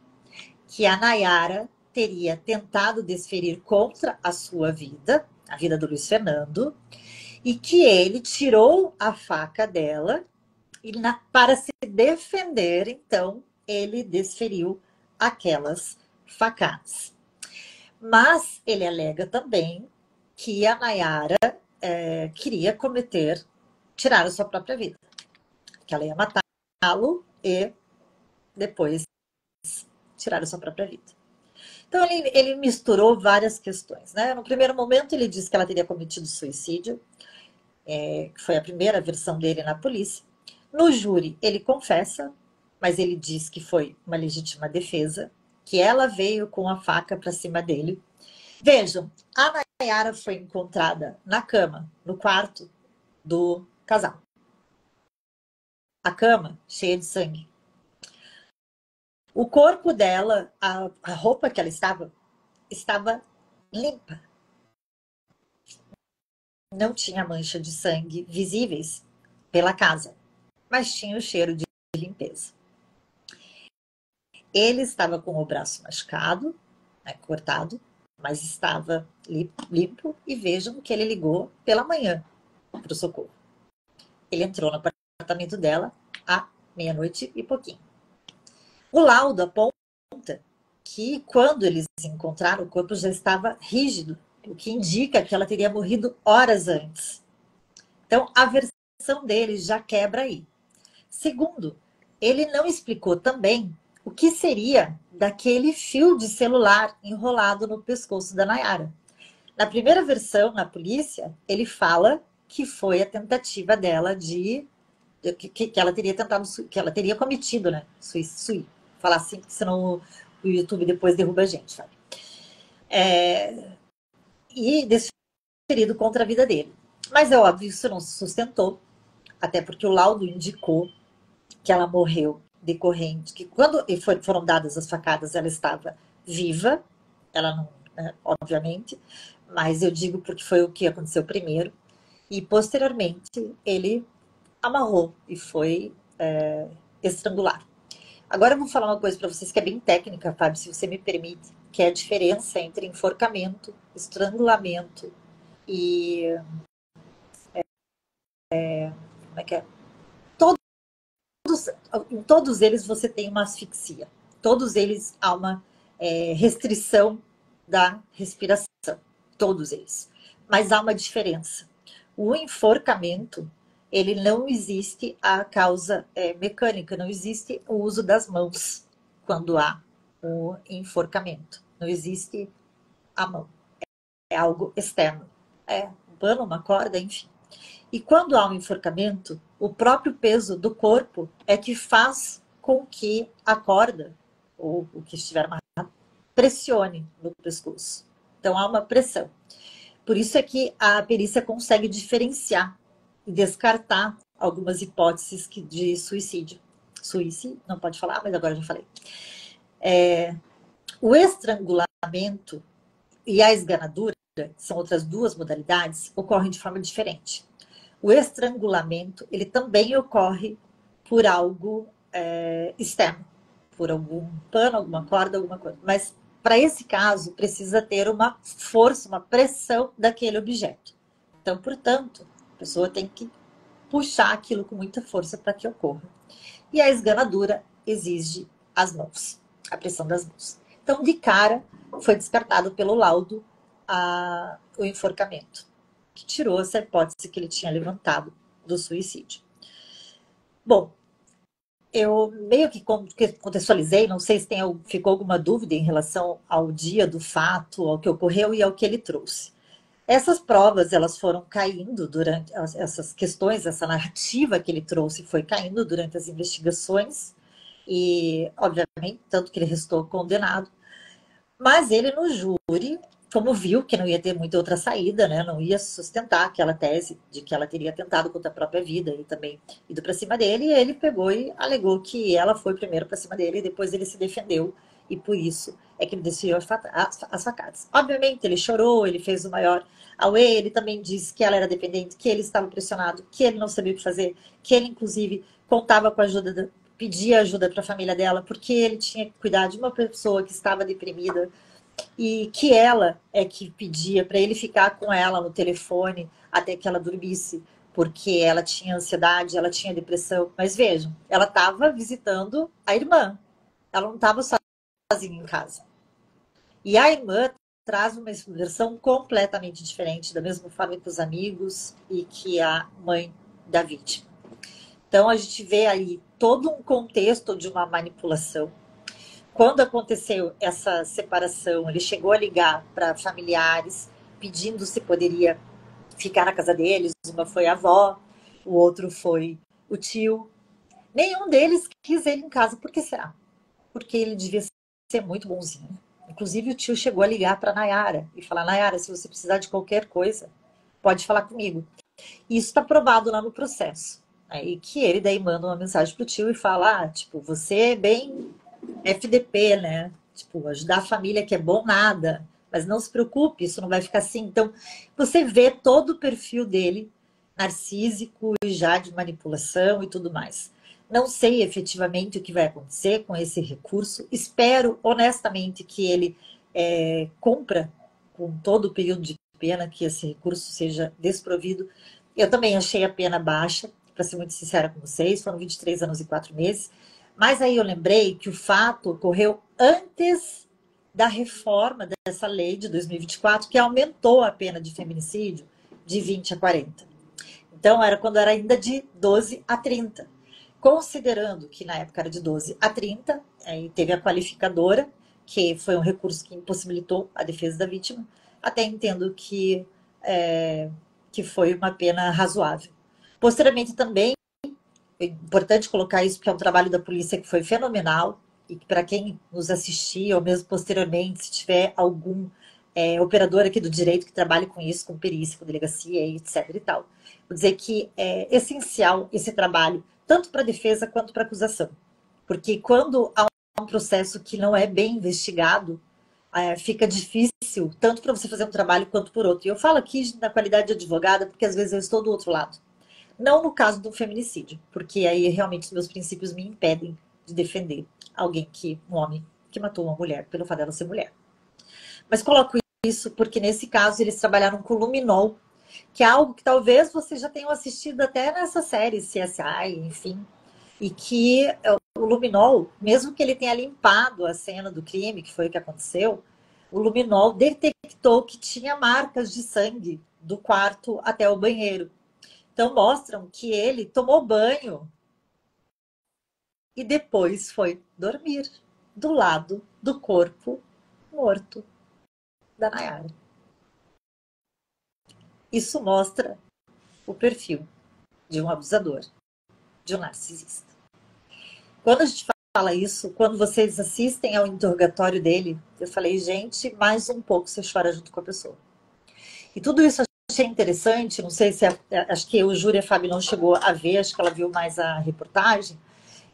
que a Nayara teria tentado desferir contra a sua vida, a vida do Luiz Fernando, e que ele tirou a faca dela e para se defender, então, ele desferiu aquelas facadas. Mas ele alega também que a Nayara queria tirar a sua própria vida. Que ela ia matá-lo e depois tirar a sua própria vida. Então ele misturou várias questões, né? No primeiro momento ele disse que ela teria cometido suicídio, que foi a primeira versão dele na polícia. No júri ele confessa, mas ele diz que foi uma legítima defesa, que ela veio com a faca para cima dele. Vejam, a Nayara foi encontrada na cama, no quarto do casal. A cama cheia de sangue. O corpo dela, a roupa que ela estava limpa. Não tinha mancha de sangue visíveis pela casa, mas tinha o cheiro de limpeza. Ele estava com o braço machucado, cortado, mas estava limpo, e vejam que ele ligou pela manhã para o socorro. Ele entrou no apartamento dela à meia-noite e pouquinho. O laudo aponta que quando eles encontraram, o corpo já estava rígido, o que indica que ela teria morrido horas antes. Então, a versão dele já quebra aí. Segundo, ele não explicou também o que seria daquele fio de celular enrolado no pescoço da Nayara. Na primeira versão, na polícia, ele fala que foi a tentativa dela que ela teria tentado, que ela teria cometido, né? Suicídio. Falar assim, porque senão o YouTube depois derruba a gente, sabe? E desferido contra a vida dele. Mas é óbvio, isso não se sustentou, até porque o laudo indicou que ela morreu decorrente, que quando foram dadas as facadas, ela estava viva, ela não, obviamente, mas eu digo porque foi o que aconteceu primeiro, e posteriormente ele amarrou e foi estrangular. Agora eu vou falar uma coisa para vocês que é bem técnica, Fábio, se você me permite, que é a diferença entre enforcamento, estrangulamento e como é que é? Em todos eles você tem uma asfixia. Todos eles há uma restrição da respiração. Todos eles. Mas há uma diferença. O enforcamento, ele não existe a causa mecânica, não existe o uso das mãos quando há o enforcamento. Não existe a mão. É algo externo. É um pano, uma corda, enfim. E quando há um enforcamento, o próprio peso do corpo é que faz com que a corda, ou o que estiver amarrado, pressione no pescoço. Então há uma pressão. Por isso é que a perícia consegue diferenciar e descartar algumas hipóteses de suicídio. Suicídio, não pode falar, mas agora já falei. O estrangulamento e a esganadura, que são outras duas modalidades, ocorrem de forma diferente. O estrangulamento, ele também ocorre por algo externo, por algum pano, alguma corda, alguma coisa. Mas, para esse caso, precisa ter uma força, uma pressão daquele objeto. Então, portanto, a pessoa tem que puxar aquilo com muita força para que ocorra. E a esganadura exige as mãos, a pressão das mãos. Então, de cara, foi descartado pelo laudo o enforcamento, que tirou essa hipótese que ele tinha levantado do suicídio. Bom, eu meio que contextualizei, não sei se ficou alguma dúvida em relação ao dia do fato, ao que ocorreu e ao que ele trouxe. Essas provas, elas foram caindo durante essas questões, essa narrativa que ele trouxe foi caindo durante as investigações e, obviamente, tanto que ele restou condenado. Mas ele no júri, como viu que não ia ter muita outra saída, né? Não ia sustentar aquela tese de que ela teria tentado contra a própria vida e também ido para cima dele, e ele pegou e alegou que ela foi primeiro para cima dele e depois ele se defendeu e por isso é que ele desviou as facadas. Obviamente ele chorou, ele fez o maior auê, ele também disse que ela era dependente, que ele estava pressionado, que ele não sabia o que fazer, que ele inclusive contava com a ajuda pedia ajuda para a família dela, porque ele tinha que cuidar de uma pessoa que estava deprimida e que ela é que pedia para ele ficar com ela no telefone até que ela dormisse, porque ela tinha ansiedade, ela tinha depressão. Mas vejam, ela estava visitando a irmã, ela não estava sozinha em casa. E a irmã traz uma versão completamente diferente, da mesma forma que os amigos e que a mãe da vítima. Então a gente vê aí todo um contexto de uma manipulação. Quando aconteceu essa separação, ele chegou a ligar para familiares pedindo se poderia ficar na casa deles. Uma foi a avó, o outro foi o tio. Nenhum deles quis ele em casa. Por que será? Porque ele devia ser muito bonzinho. Inclusive o tio chegou a ligar para Nayara e falar: Nayara, se você precisar de qualquer coisa, pode falar comigo. Isso está provado lá no processo. Aí que ele daí manda uma mensagem pro tio e fala: tipo, você é bem FDP, né? Tipo, ajudar a família que é bom nada. Mas não se preocupe, isso não vai ficar assim. Então, você vê todo o perfil dele, narcísico e já de manipulação e tudo mais. Não sei efetivamente o que vai acontecer com esse recurso. Espero, honestamente, que ele cumpra com todo o período de pena, que esse recurso seja desprovido. Eu também achei a pena baixa, para ser muito sincera com vocês, foram 23 anos e 4 meses. Mas aí eu lembrei que o fato ocorreu antes da reforma dessa lei de 2024, que aumentou a pena de feminicídio de 20 a 40. Então, era quando era ainda de 12 a 30. Considerando que na época era de 12 a 30, aí teve a qualificadora, que foi um recurso que impossibilitou a defesa da vítima, até entendo que foi uma pena razoável. Posteriormente também, é importante colocar isso porque é um trabalho da polícia que foi fenomenal e que para quem nos assistir, ou mesmo posteriormente, se tiver algum operador aqui do direito que trabalhe com isso, com perícia, com delegacia, etc e tal, vou dizer que é essencial esse trabalho, tanto para a defesa quanto para a acusação. Porque quando há um processo que não é bem investigado, fica difícil, tanto para você fazer um trabalho quanto por outro. E eu falo aqui na qualidade de advogada, porque às vezes eu estou do outro lado. Não no caso do feminicídio, porque aí realmente os meus princípios me impedem de defender um homem que matou uma mulher pelo fato dela ser mulher. Mas coloco isso porque nesse caso eles trabalharam com luminol, que é algo que talvez vocês já tenham assistido até nessa série CSI, enfim, e que o luminol, mesmo que ele tenha limpado a cena do crime, que foi o que aconteceu, o luminol detectou que tinha marcas de sangue do quarto até o banheiro. Então mostram que ele tomou banho e depois foi dormir do lado do corpo morto da Nayara. Isso mostra o perfil de um abusador, de um narcisista. Quando a gente fala isso, quando vocês assistem ao interrogatório dele, eu falei, gente, mais um pouco você chora junto com a pessoa. E tudo isso eu achei interessante, não sei se acho que o Júlia Fábio não chegou a ver, acho que ela viu mais a reportagem.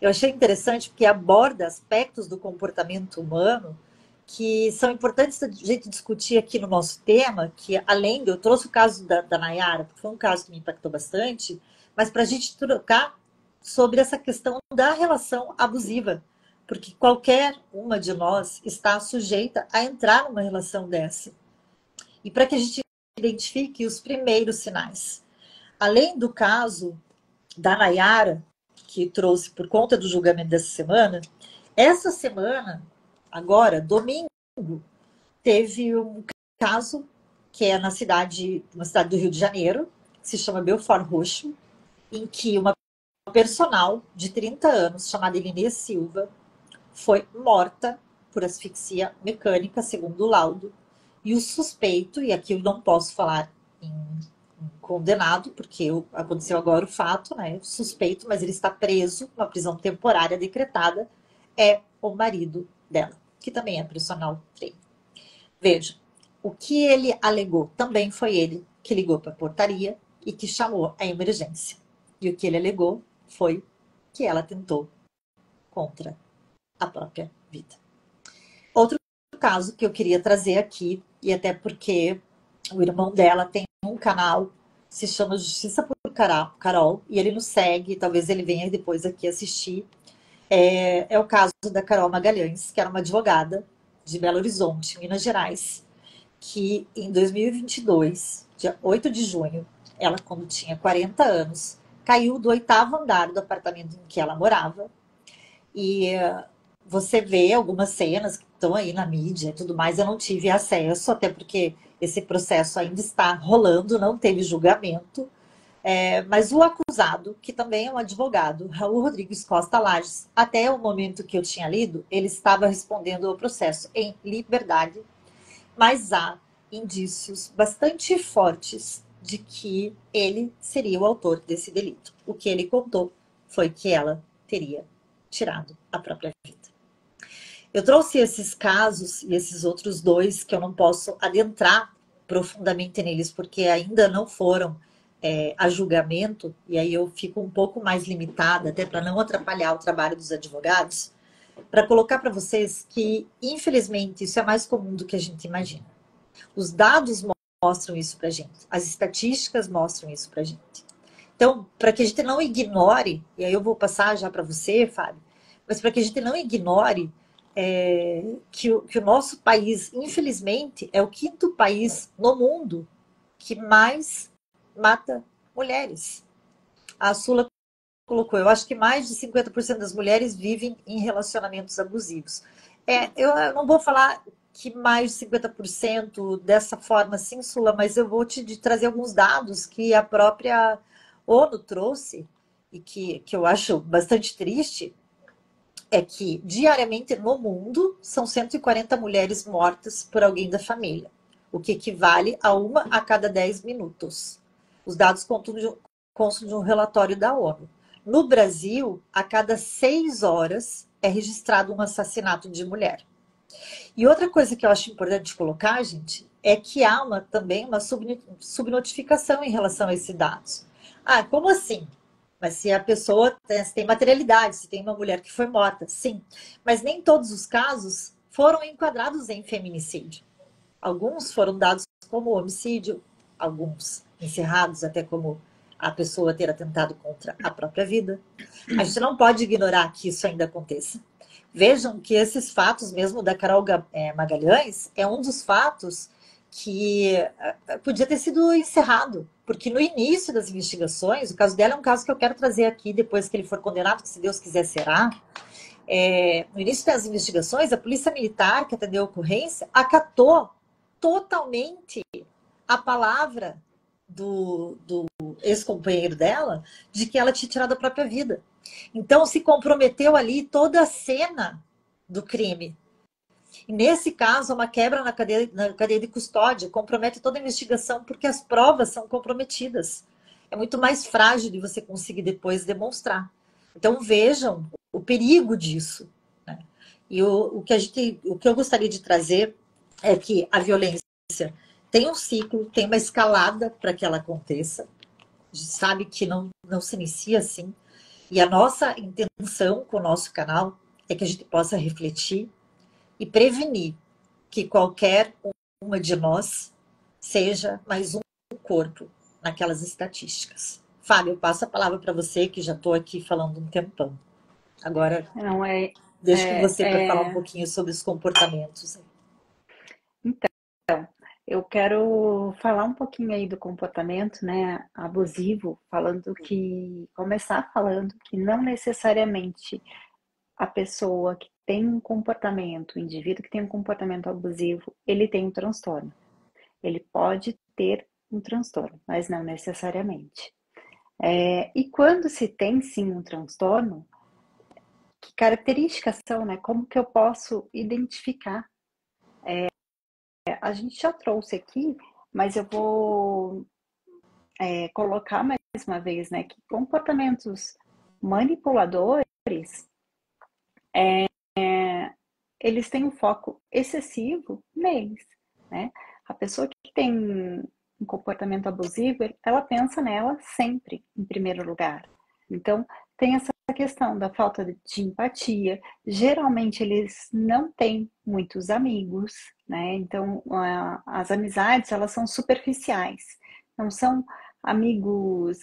Eu achei interessante porque aborda aspectos do comportamento humano que são importantes a gente discutir aqui no nosso tema, que além eu trouxe o caso da Nayara, porque foi um caso que me impactou bastante, mas para a gente trocar sobre essa questão da relação abusiva, porque qualquer uma de nós está sujeita a entrar numa relação dessa. E para que a gente identifique os primeiros sinais. Além do caso da Nayara, que trouxe por conta do julgamento dessa semana, essa semana, agora, domingo, teve um caso que é uma cidade do Rio de Janeiro, que se chama Belfort Roxo, em que uma personal de 30 anos, chamada Elinês Silva, foi morta por asfixia mecânica, segundo o laudo. E o suspeito, e aqui eu não posso falar em condenado, porque aconteceu agora o fato, né? Suspeito, mas ele está preso, uma prisão temporária decretada, é o marido dela, que também é personal trainer. Veja, o que ele alegou também foi ele que ligou para a portaria e que chamou a emergência. E o que ele alegou foi que ela tentou contra a própria vida. Outro caso que eu queria trazer aqui, e até porque o irmão dela tem um canal, se chama Justiça por Carol, e ele nos segue, talvez ele venha depois aqui assistir. É o caso da Carol Magalhães, que era uma advogada de Belo Horizonte, Minas Gerais, que em 2022, dia 8 de junho, ela, quando tinha 40 anos, caiu do 8º andar do apartamento em que ela morava. E você vê algumas cenas que estão aí na mídia e tudo mais. Eu não tive acesso, até porque esse processo ainda está rolando, não teve julgamento. Mas o acusado, que também é um advogado, Raul Rodrigues Costa Lages, até o momento que eu tinha lido, ele estava respondendo ao processo em liberdade, mas há indícios bastante fortes de que ele seria o autor desse delito. O que ele contou foi que ela teria tirado a própria vida. Eu trouxe esses casos e esses outros dois que eu não posso adentrar profundamente neles, porque ainda não foram a julgamento, e aí eu fico um pouco mais limitada, até para não atrapalhar o trabalho dos advogados, para colocar para vocês que, infelizmente, isso é mais comum do que a gente imagina. Os dados mostram isso para a gente, as estatísticas mostram isso para a gente. Então, para que a gente não ignore, e aí eu vou passar já para você, Fábio, mas para que a gente não ignore que o nosso país, infelizmente, é o 5º país no mundo que mais mata mulheres. A Sula colocou, eu acho que mais de 50% das mulheres vivem em relacionamentos abusivos. Eu não vou falar que mais de 50% dessa forma, sim, Sula, mas eu vou te trazer alguns dados que a própria ONU trouxe e que eu acho bastante triste, é que diariamente no mundo são 140 mulheres mortas por alguém da família, o que equivale a 1 a cada 10 minutos. Os dados constam de um relatório da ONU. No Brasil, a cada 6 horas é registrado um assassinato de mulher. E outra coisa que eu acho importante colocar, gente, é que há também uma subnotificação em relação a esses dados. Ah, como assim? Mas se a pessoa tem materialidade, se tem uma mulher que foi morta, sim. Mas nem todos os casos foram enquadrados em feminicídio. Alguns foram dados como homicídio, alguns encerrados até como a pessoa ter atentado contra a própria vida. A gente não pode ignorar que isso ainda aconteça. Vejam que esses fatos, mesmo da Carol Magalhães, é um dos fatos que podia ter sido encerrado, porque no início das investigações, o caso dela é um caso que eu quero trazer aqui depois que ele for condenado, que se Deus quiser será. No início das investigações, a polícia militar que atendeu a ocorrência acatou totalmente a palavra do ex-companheiro dela de que ela tinha tirado a própria vida. Então, se comprometeu ali toda a cena do crime. E nesse caso, uma quebra na cadeia de custódia compromete toda a investigação porque as provas são comprometidas. É muito mais frágil de você conseguir depois demonstrar. Então, vejam o perigo disso. Né? E o que eu gostaria de trazer é que a violência tem um ciclo, tem uma escalada para que ela aconteça. A gente sabe que não se inicia assim. E a nossa intenção com o nosso canal é que a gente possa refletir e prevenir que qualquer uma de nós seja mais um corpo naquelas estatísticas. Fábio, eu passo a palavra para você, que já estou aqui falando um tempão. Agora, Não é, deixo com é, você para falar um é, pouquinho sobre os comportamentos. então, eu quero falar um pouquinho aí do comportamento, né, abusivo, começar falando que não necessariamente a pessoa que tem um comportamento, o indivíduo que tem um comportamento abusivo, ele tem um transtorno. Ele pode ter um transtorno, mas não necessariamente. E quando se tem sim um transtorno, que características são, né? Como que eu posso identificar? A gente já trouxe aqui, mas eu vou colocar mais uma vez, né? Que comportamentos manipuladores, eles têm um foco excessivo neles, né? A pessoa que tem um comportamento abusivo, ela pensa nela sempre em primeiro lugar. Então, tem essa questão da falta de empatia. Geralmente, eles não têm muitos amigos, né? Então, as amizades, elas são superficiais. Não são amigos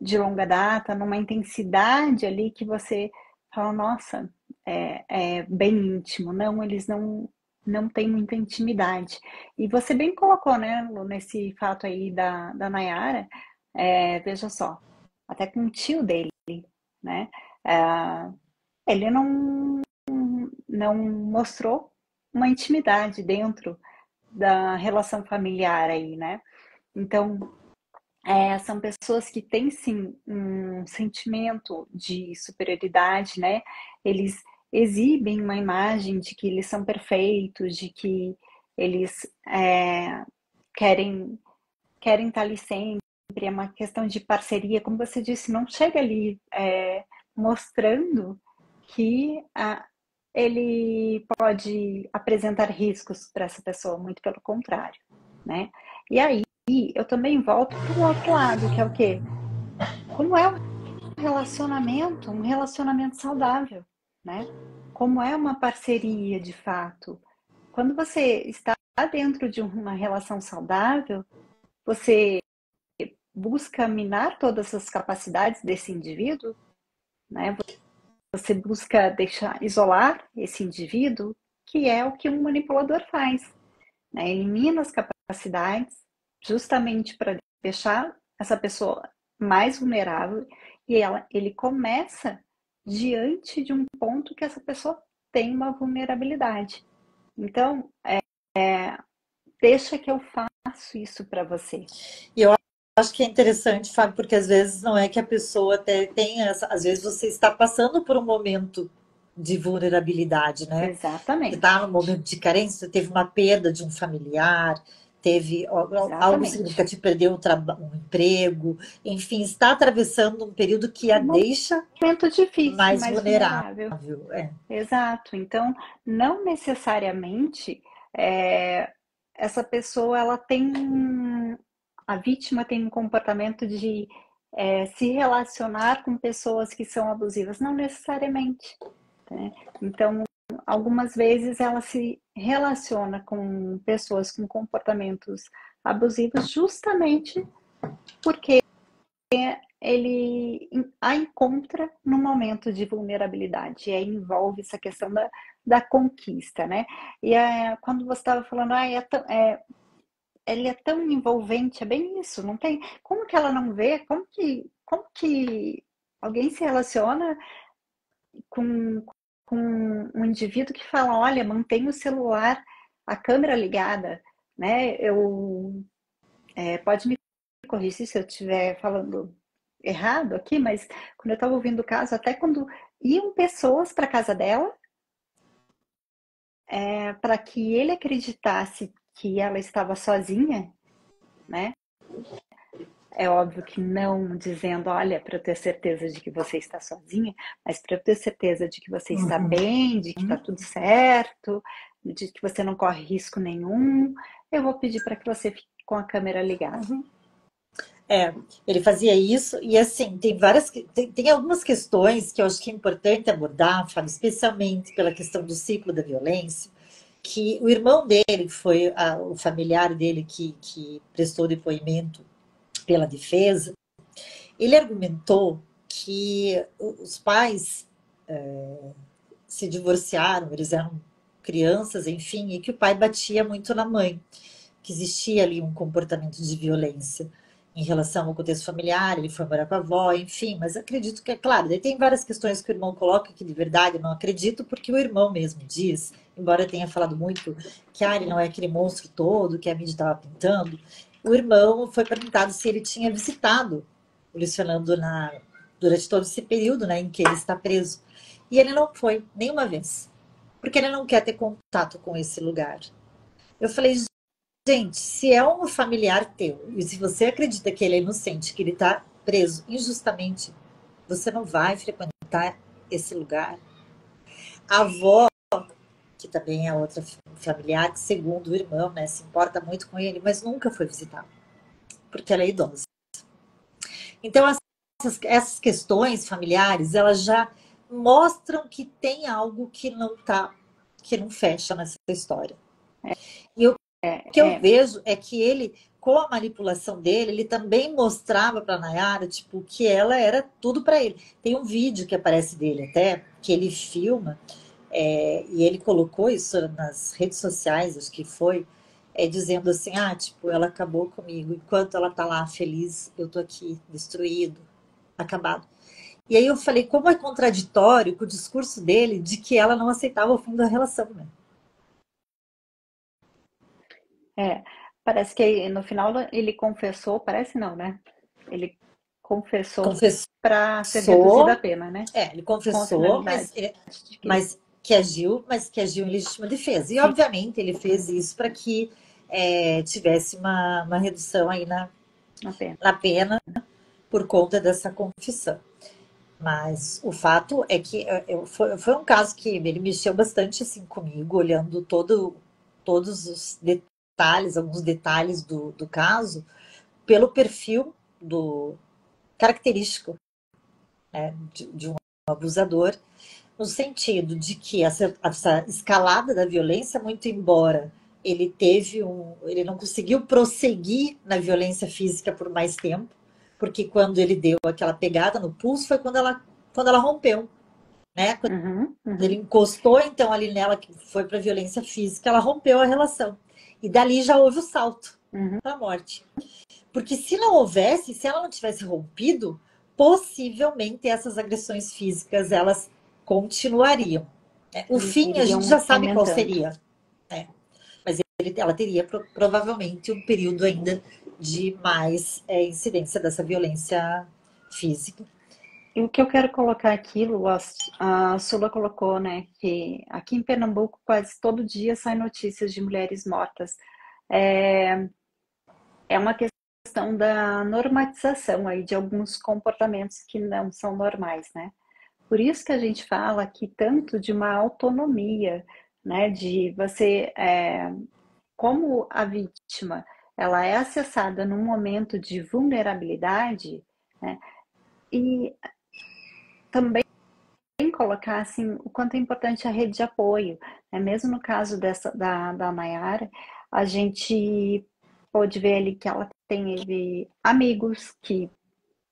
de longa data, numa intensidade ali que você fala, nossa, é bem íntimo. Não, eles não têm muita intimidade. E você bem colocou, né, Lu, nesse fato aí da Nayara, veja só, até com o tio dele, né, ele não mostrou uma intimidade dentro da relação familiar aí, né? Então, são pessoas que têm sim um sentimento de superioridade, né? Eles exibem uma imagem de que eles são perfeitos, de que eles querem estar ali sempre, é uma questão de parceria, como você disse, não chega ali mostrando que ele pode apresentar riscos para essa pessoa, muito pelo contrário, né? E aí eu também volto para o outro lado, que é o quê? Como é um relacionamento saudável, né? Como é uma parceria de fato. Quando você está dentro de uma relação saudável, você busca minar todas as capacidades desse indivíduo, né? Você busca isolar esse indivíduo, que é o que um manipulador faz, né? Elimina as capacidades justamente para deixar essa pessoa mais vulnerável e ele começa diante de um ponto que essa pessoa tem uma vulnerabilidade. Então, deixa que eu faço isso para você. E eu acho que é interessante, Fábio, porque às vezes não é que a pessoa tem essa, às vezes você está passando por um momento de vulnerabilidade, né? Você Exatamente. está num momento de carência, teve uma perda de um familiar, teve algo Exatamente. significativo, perdeu um emprego, enfim, está atravessando um período que a Um deixa momento difícil, mais mais vulnerável. vulnerável. É. Exato. Então, não necessariamente é, essa pessoa ela tem a vítima tem um comportamento de se relacionar com pessoas que são abusivas, não necessariamente, né? Então, algumas vezes ela se relaciona com pessoas com comportamentos abusivos justamente porque ele a encontra no momento de vulnerabilidade. E aí envolve essa questão da conquista, né? E quando você estava falando, ele é tão envolvente, é bem isso, não tem. Como que ela não vê? Como que alguém se relaciona com, com um indivíduo que fala, olha, mantém o celular, a câmera ligada, né? Pode me corrigir se eu estiver falando errado aqui, mas quando eu estava ouvindo o caso, até quando iam pessoas para casa dela, para que ele acreditasse que ela estava sozinha, né? É óbvio que não dizendo, olha, para eu ter certeza de que você está sozinha, mas para eu ter certeza de que você está bem, de que está tudo certo, de que você não corre risco nenhum, eu vou pedir para que você fique com a câmera ligada. Ele fazia isso e assim, tem algumas questões que eu acho que é importante abordar, Fábio, especialmente pela questão do ciclo da violência, que o irmão dele, que foi o familiar dele que prestou depoimento pela defesa, ele argumentou que os pais se divorciaram, eles eram crianças, enfim, e que o pai batia muito na mãe, que existia ali um comportamento de violência em relação ao contexto familiar, ele foi morar com a avó, enfim, mas acredito que, é claro, daí tem várias questões que o irmão coloca que de verdade eu não acredito, porque o irmão mesmo diz, embora tenha falado muito que ele não é aquele monstro todo que a mídia estava pintando, o irmão foi perguntado se ele tinha visitado o Luiz Fernando durante todo esse período, né, em que ele está preso. E ele não foi nenhuma vez, porque ele não quer ter contato com esse lugar. Eu falei, gente, se é um familiar teu, e se você acredita que ele é inocente, que ele está preso injustamente, você não vai frequentar esse lugar. A avó, que também é outra familiar, que segundo o irmão, né, se importa muito com ele, mas nunca foi visitar, porque ela é idosa. Então, essas questões familiares, elas já mostram que tem algo que não fecha nessa história. E o que eu vejo é que ele, com a manipulação dele, ele também mostrava para Nayara, tipo, que ela era tudo para ele. Tem um vídeo que aparece dele até, que ele filma, e ele colocou isso nas redes sociais, acho que foi, dizendo assim, tipo, ela acabou comigo, enquanto ela tá lá feliz, eu tô aqui, destruído, acabado. E aí eu falei, como é contraditório com o discurso dele de que ela não aceitava o fim da relação, né? Parece que no final ele confessou, parece não, né? Ele confessou para ser reduzida a Confessou, pena, né? ele Com a confessou, finalidade de que mas que agiu em legítima defesa. E, sim, obviamente, ele fez isso para que tivesse uma redução aí a pena. na pena por conta dessa confissão. Mas o fato é que foi um caso que ele mexeu bastante assim comigo, olhando todos os detalhes, alguns detalhes do caso, pelo perfil do característico, né, de um abusador, no sentido de que essa escalada da violência, muito embora ele não conseguiu prosseguir na violência física por mais tempo, porque quando ele deu aquela pegada no pulso foi quando ela rompeu, né? Quando ele encostou então ali nela, que foi para violência física, ela rompeu a relação. E dali já houve o salto para a morte. Porque se não houvesse, se ela não tivesse rompido, possivelmente essas agressões físicas elas continuariam. O fim a gente Iriam já sabe qual aumentando. seria, né? Mas ela teria provavelmente um período ainda de mais incidência dessa violência física. E o que eu quero colocar aqui, Lu, a Sula colocou, né, que aqui em Pernambuco quase todo dia saem notícias de mulheres mortas. É, é uma questão da normatização aí de alguns comportamentos que não são normais, né? Por isso que a gente fala aqui tanto de uma autonomia, né, de você, como a vítima, ela é acessada num momento de vulnerabilidade, né, e também colocar assim o quanto é importante a rede de apoio, né? Mesmo no caso da Nayara, a gente pode ver ali que ela teve amigos que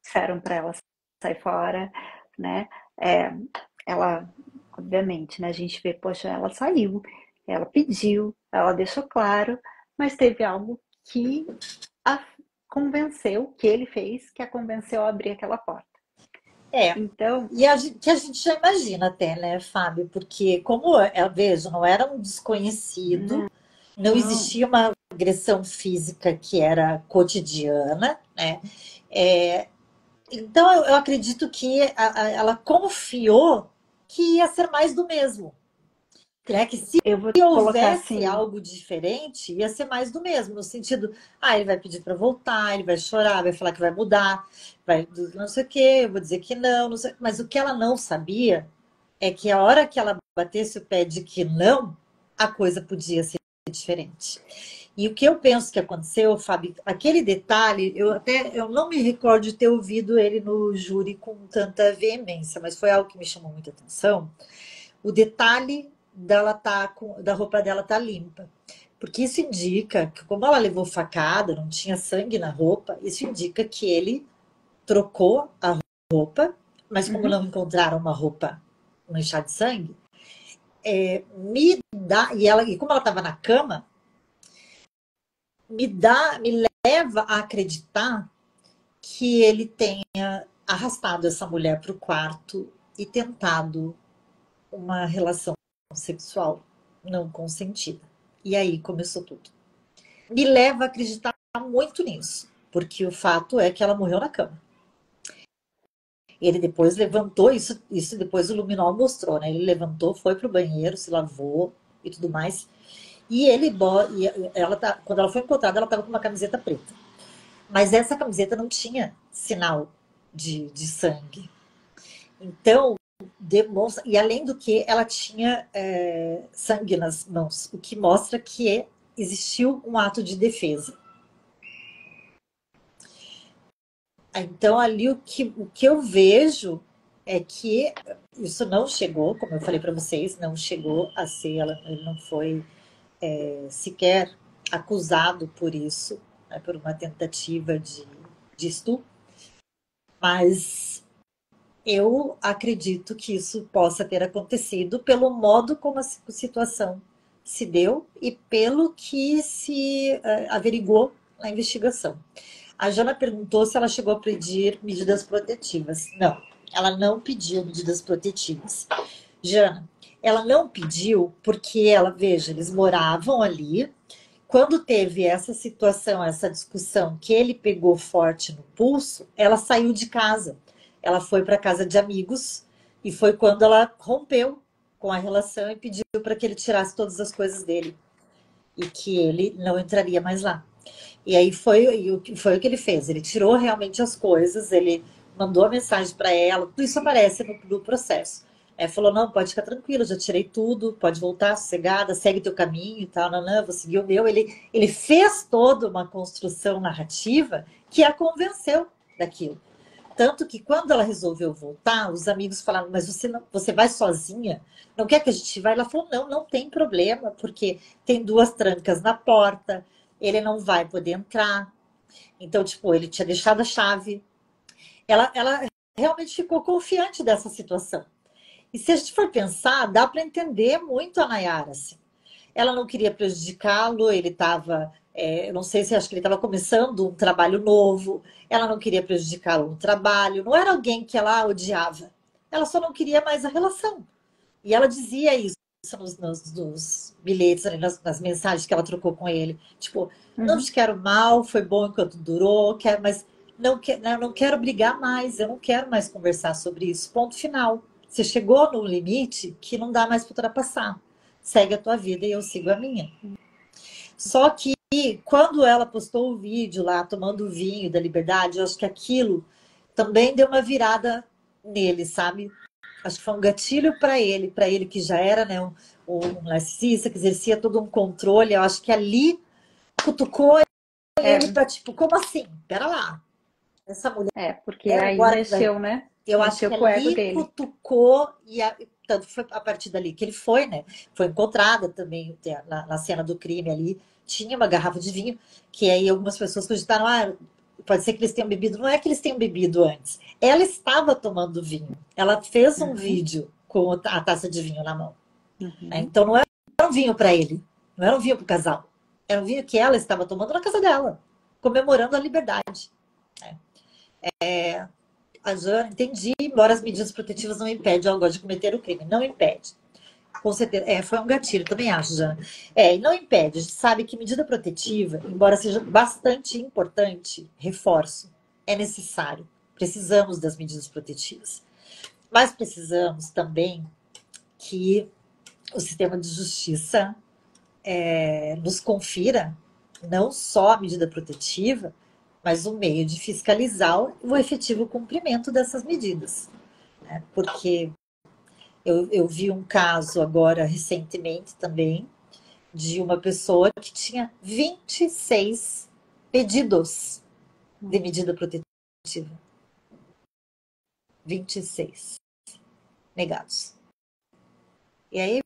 disseram para ela sair fora, né? É, ela, obviamente, né? A gente vê, poxa, ela saiu, ela pediu, ela deixou claro, mas teve algo que a convenceu, que ele fez, que a convenceu a abrir aquela porta. É, Então, e que a gente já imagina até, né, Fábio? Porque, como eu vejo, não era um desconhecido, não não, existia uma agressão física que era cotidiana, né? É, então, eu acredito que ela confiou que ia ser mais do mesmo. Né? Que se eu vou colocar houvesse assim, algo diferente, ia ser mais do mesmo, no sentido, ele vai pedir para voltar, ele vai chorar, vai falar que vai mudar, vai não sei o quê, eu vou dizer que não, não sei, mas o que ela não sabia é que a hora que ela batesse o pé de que não, a coisa podia ser diferente. E o que eu penso que aconteceu, Fábio, aquele detalhe, eu não me recordo de ter ouvido ele no júri com tanta veemência, mas foi algo que me chamou muita atenção. O detalhe da roupa dela tá limpa. Porque isso indica que, como ela levou facada, não tinha sangue na roupa, isso indica que ele trocou a roupa, mas como não encontraram uma roupa manchada de sangue, e como ela estava na cama, me leva a acreditar que ele tenha arrastado essa mulher para o quarto e tentado uma relação sexual não consentida. E aí começou tudo. Me leva a acreditar muito nisso, porque o fato é que ela morreu na cama. Ele depois levantou, isso depois o Luminol mostrou, né? Ele levantou, foi pro banheiro, se lavou e tudo mais. E ela quando ela foi encontrada, ela estava com uma camiseta preta. Mas essa camiseta não tinha sinal de sangue. Então, demonstra. E além do que, ela tinha sangue nas mãos, o que mostra que existiu um ato de defesa. Então, ali o que eu vejo é que isso não chegou, como eu falei para vocês, não chegou a ser, ele não foi sequer acusado por isso, né, por uma tentativa de estupro, mas eu acredito que isso possa ter acontecido pelo modo como a situação se deu e pelo que se averigou na investigação. A Jana perguntou se ela chegou a pedir medidas protetivas. Não, ela não pediu medidas protetivas. Jana, ela não pediu porque veja, eles moravam ali. Quando teve essa situação, essa discussão que ele pegou forte no pulso, ela saiu de casa. Ela foi para casa de amigos e foi quando ela rompeu com a relação e pediu para que ele tirasse todas as coisas dele e que ele não entraria mais lá. E aí foi o que ele fez. Ele tirou realmente as coisas, ele mandou a mensagem para ela, tudo isso aparece no processo. Falou, não, pode ficar tranquilo, já tirei tudo, pode voltar sossegada, segue teu caminho e tal, não, vou seguir o meu. Ele fez toda uma construção narrativa que a convenceu daquilo. Tanto que quando ela resolveu voltar, os amigos falaram, mas você vai sozinha? Não quer que a gente vá? Ela falou, não tem problema, porque tem 2 trancas na porta, ele não vai poder entrar. Então, tipo, ele tinha deixado a chave. Ela realmente ficou confiante dessa situação. E se a gente for pensar, dá para entender muito a Nayara, assim. Ela não queria prejudicá-lo, ele estava, eu não sei se acho que ele estava começando um trabalho novo, ela não queria prejudicá-lo no trabalho, não era alguém que ela odiava, ela só não queria mais a relação. E ela dizia isso nos bilhetes, ali, nas mensagens que ela trocou com ele. Tipo, não te quero mal, foi bom enquanto durou, mas não quero brigar mais, eu não quero mais conversar sobre isso. Ponto final. Você chegou no limite que não dá mais para ultrapassar. Segue a tua vida e eu sigo a minha. Só que quando ela postou o vídeo lá, tomando o vinho da Liberdade, eu acho que aquilo também deu uma virada nele, sabe? Acho que foi um gatilho para ele que já era, né, um narcisista, que exercia todo um controle. Eu acho que ali cutucou ele para tipo, como assim? Pera lá, essa mulher porque aí agora que vai. mexeu, né? Eu acho Mexeu que com o ego ali dele. cutucou tanto foi a partir dali que ele foi, né? Foi encontrada também na cena do crime ali. Tinha uma garrafa de vinho, que aí algumas pessoas cogitaram, pode ser que eles tenham bebido. Não é que eles tenham bebido antes. Ela estava tomando vinho. Ela fez um vídeo com a taça de vinho na mão. Né? Então não era um vinho para ele, não era um vinho para o casal. Era um vinho que ela estava tomando na casa dela, comemorando a liberdade. A Jana, entendi, embora as medidas protetivas não impedem ela de cometer o crime. Não impede. Com certeza. Foi um gatilho, também acho, Jana. E não impede. A gente sabe que medida protetiva, embora seja bastante importante, reforço, é necessário. Precisamos das medidas protetivas. Mas precisamos também que o sistema de justiça nos confira não só a medida protetiva, mas um meio de fiscalizar o efetivo cumprimento dessas medidas. Né? Porque eu vi um caso agora recentemente também de uma pessoa que tinha 26 pedidos de medida protetiva. 26 negados. E aí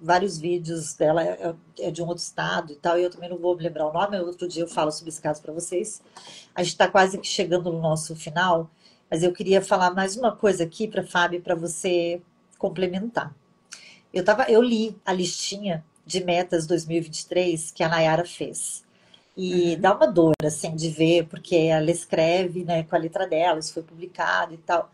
vários vídeos dela de um outro estado e tal, e eu também não vou me lembrar o nome, outro dia eu falo sobre esse caso para vocês. A gente está quase que chegando no nosso final, mas eu queria falar mais uma coisa aqui para Fábio, para você complementar. Eu li a listinha de metas 2023 que a Nayara fez. E dá uma dor, assim, de ver, porque ela escreve, né, com a letra dela, isso foi publicado e tal.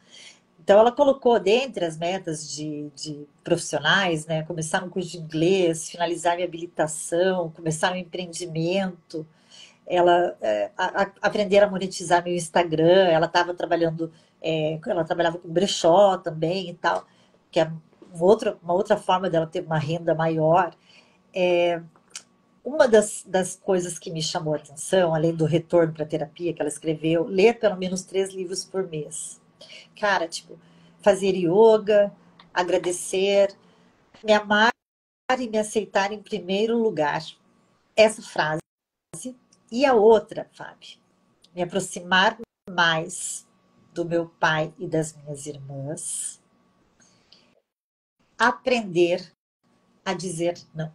Então, ela colocou dentre as metas de profissionais, né? Começar um curso de inglês, finalizar minha habilitação, começar um empreendimento, ela aprender a monetizar meu Instagram. Ela estava trabalhando Ela trabalhava com brechó também e tal, que é uma outra forma dela ter uma renda maior. Uma das coisas que me chamou a atenção, além do retorno para a terapia que ela escreveu, ler pelo menos 3 livros por mês. Cara, tipo, fazer yoga, agradecer, me amar e me aceitar em primeiro lugar. Essa frase. E a outra, Fábio, me aproximar mais do meu pai e das minhas irmãs, aprender a dizer não.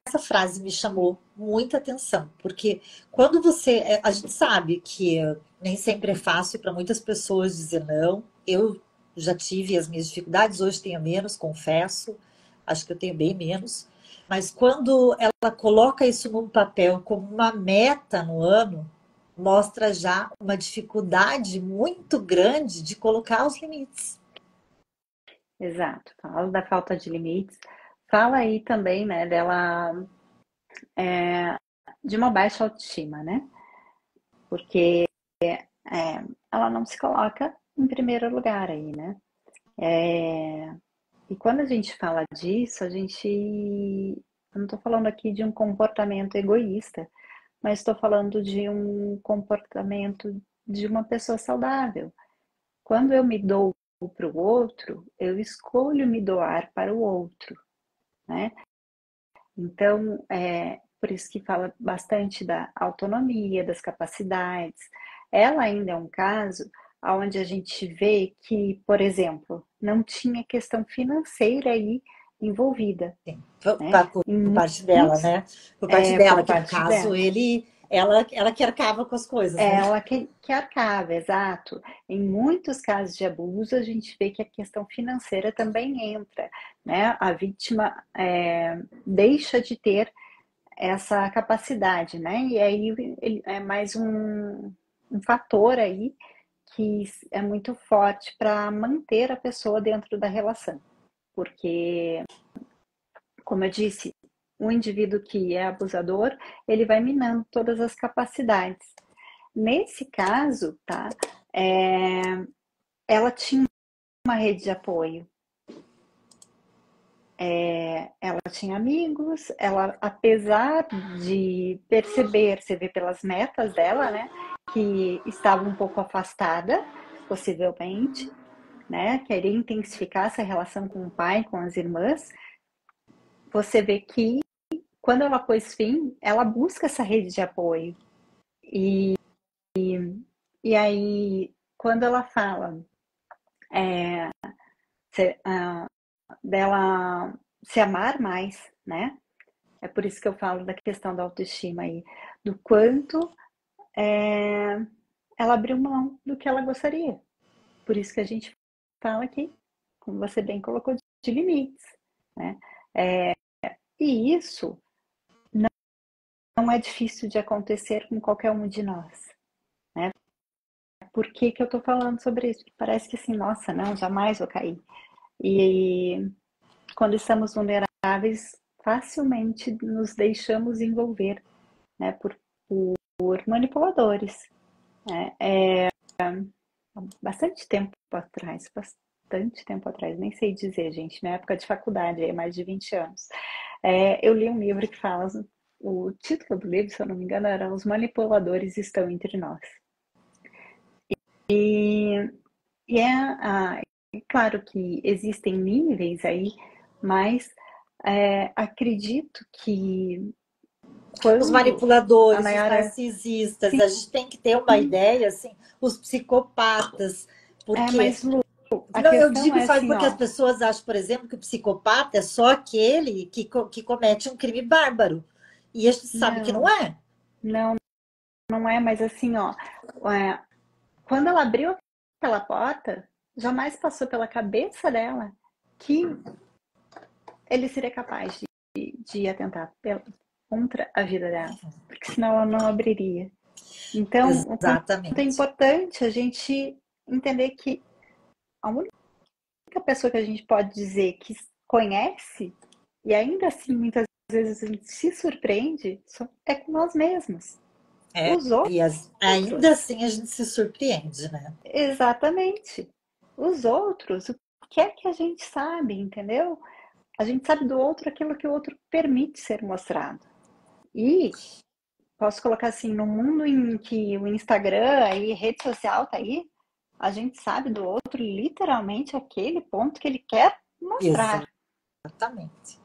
Essa frase me chamou muita atenção, porque quando você. A gente sabe que nem sempre é fácil para muitas pessoas dizer não. Eu já tive as minhas dificuldades, hoje tenho menos, confesso. Acho que eu tenho bem menos. Mas quando ela coloca isso num papel como uma meta no ano, mostra já uma dificuldade muito grande de colocar os limites. Exato. Fala da falta de limites. Fala aí também, né, dela de uma baixa autoestima, né? Porque ela não se coloca em primeiro lugar aí, né? E quando a gente fala disso, a gente. Eu não estou falando aqui de um comportamento egoísta, mas estou falando de um comportamento de uma pessoa saudável. Quando eu me dou para o outro, eu escolho me doar para o outro, né? Então, por isso que fala bastante da autonomia, das capacidades. Ela ainda é um caso onde a gente vê que, por exemplo, não tinha questão financeira aí envolvida, Sim, né? por Em parte dela, muitos, né? Por parte dela, por que no parte caso dela. ela que arcava com as coisas, né? Ela que arcava, exato. Em muitos casos de abuso, a gente vê que a questão financeira também entra, né? A vítima deixa de ter essa capacidade, né? E aí é mais um fator aí que é muito forte para manter a pessoa dentro da relação. Porque, como eu disse, o indivíduo que é abusador, ele vai minando todas as capacidades. Nesse caso, tá? Ela tinha uma rede de apoio. Ela tinha amigos, ela, apesar de perceber, você vê pelas metas dela, né, que estava um pouco afastada, possivelmente, né, queria intensificar essa relação com o pai, com as irmãs, você vê que quando ela pôs fim, ela busca essa rede de apoio. E, e aí, quando ela fala se, dela se amar mais, né? É por isso que eu falo da questão da autoestima aí, do quanto ela abriu mão do que ela gostaria. Por isso que a gente fala aqui, como você bem colocou, de limites, né? E isso não é difícil de acontecer com qualquer um de nós, né? Por que que eu tô falando sobre isso? Porque parece que assim, nossa, não, jamais vou cair. E quando estamos vulneráveis, facilmente nos deixamos envolver, né, por manipuladores. Né? Bastante tempo atrás, nem sei dizer, gente, na época de faculdade, aí mais de 20 anos, eu li um livro que fala, o título do livro, se eu não me engano, era Os Manipuladores Estão Entre Nós. E é claro que existem níveis aí, mas acredito que Os quando a manipuladores, os Nayara, narcisistas, sim, a gente tem que ter uma ideia, assim, os psicopatas, porque mas Lu, a não, eu questão digo, é sabe, assim, porque as ó, pessoas acham, por exemplo, que o psicopata é só aquele que comete um crime bárbaro. E a gente sabe que não não, é. não, não é, mas assim, ó, é, quando ela abriu aquela porta, jamais passou pela cabeça dela que ele seria capaz de atentar contra a vida dela, porque senão ela não abriria. Então, o quanto é Exatamente. importante a gente entender que a única pessoa que a gente pode dizer que conhece, e ainda assim muitas vezes a gente se surpreende, é com nós mesmos. Os E ainda outros, assim a gente se surpreende, né? exatamente. Os outros, o que é que a gente sabe, entendeu? A gente sabe do outro aquilo que o outro permite ser mostrado. E posso colocar assim, no mundo em que o Instagram e rede social tá aí, a gente sabe do outro literalmente aquele ponto que ele quer mostrar. Exatamente.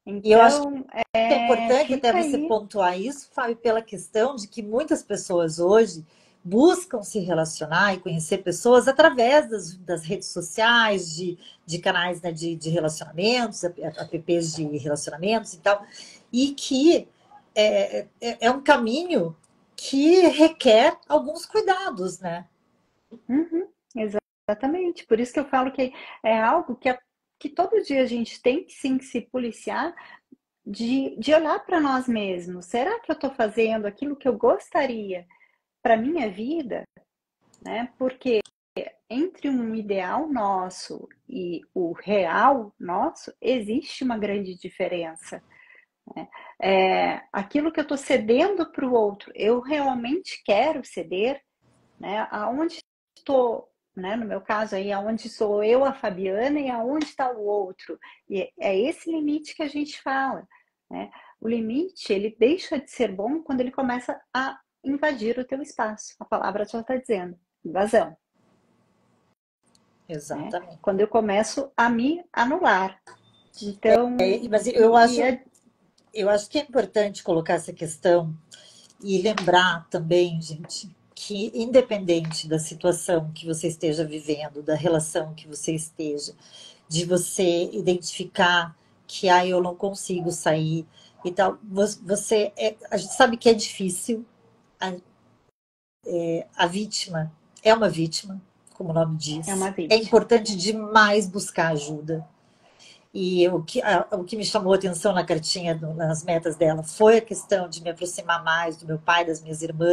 E eu acho Então, que é importante até fica você aí. pontuar isso, Fábio, pela questão de que muitas pessoas hoje buscam se relacionar e conhecer pessoas através das redes sociais, de canais, né, de relacionamentos, apps de relacionamentos e tal, e que é um caminho que requer alguns cuidados, né? Uhum, exatamente. Por isso que eu falo que é algo que todo dia a gente tem que sim se policiar de olhar para nós mesmos. Será que eu estou fazendo aquilo que eu gostaria para minha vida, né? Porque entre um ideal nosso e o real nosso existe uma grande diferença. Né? Aquilo que eu estou cedendo para o outro, eu realmente quero ceder, né? Aonde estou, né? No meu caso aí, aonde sou eu, a Fabiana, e aonde está o outro. E é esse limite que a gente fala, né? O limite, ele deixa de ser bom quando ele começa a invadir o teu espaço. A palavra já está dizendo, invasão, né? Exatamente. Quando eu começo a me anular. Então, Mas e é, eu acho que é importante colocar essa questão e lembrar também, gente, que independente da situação que você esteja vivendo, da relação que você esteja, de você identificar que eu não consigo sair e tal, a gente sabe que é difícil, a, a vítima é uma vítima, como o nome é uma diz. É vítima. importante demais buscar ajuda. E o que me chamou a atenção na cartinha, nas metas dela, foi a questão de me aproximar mais do meu pai, das minhas irmãs,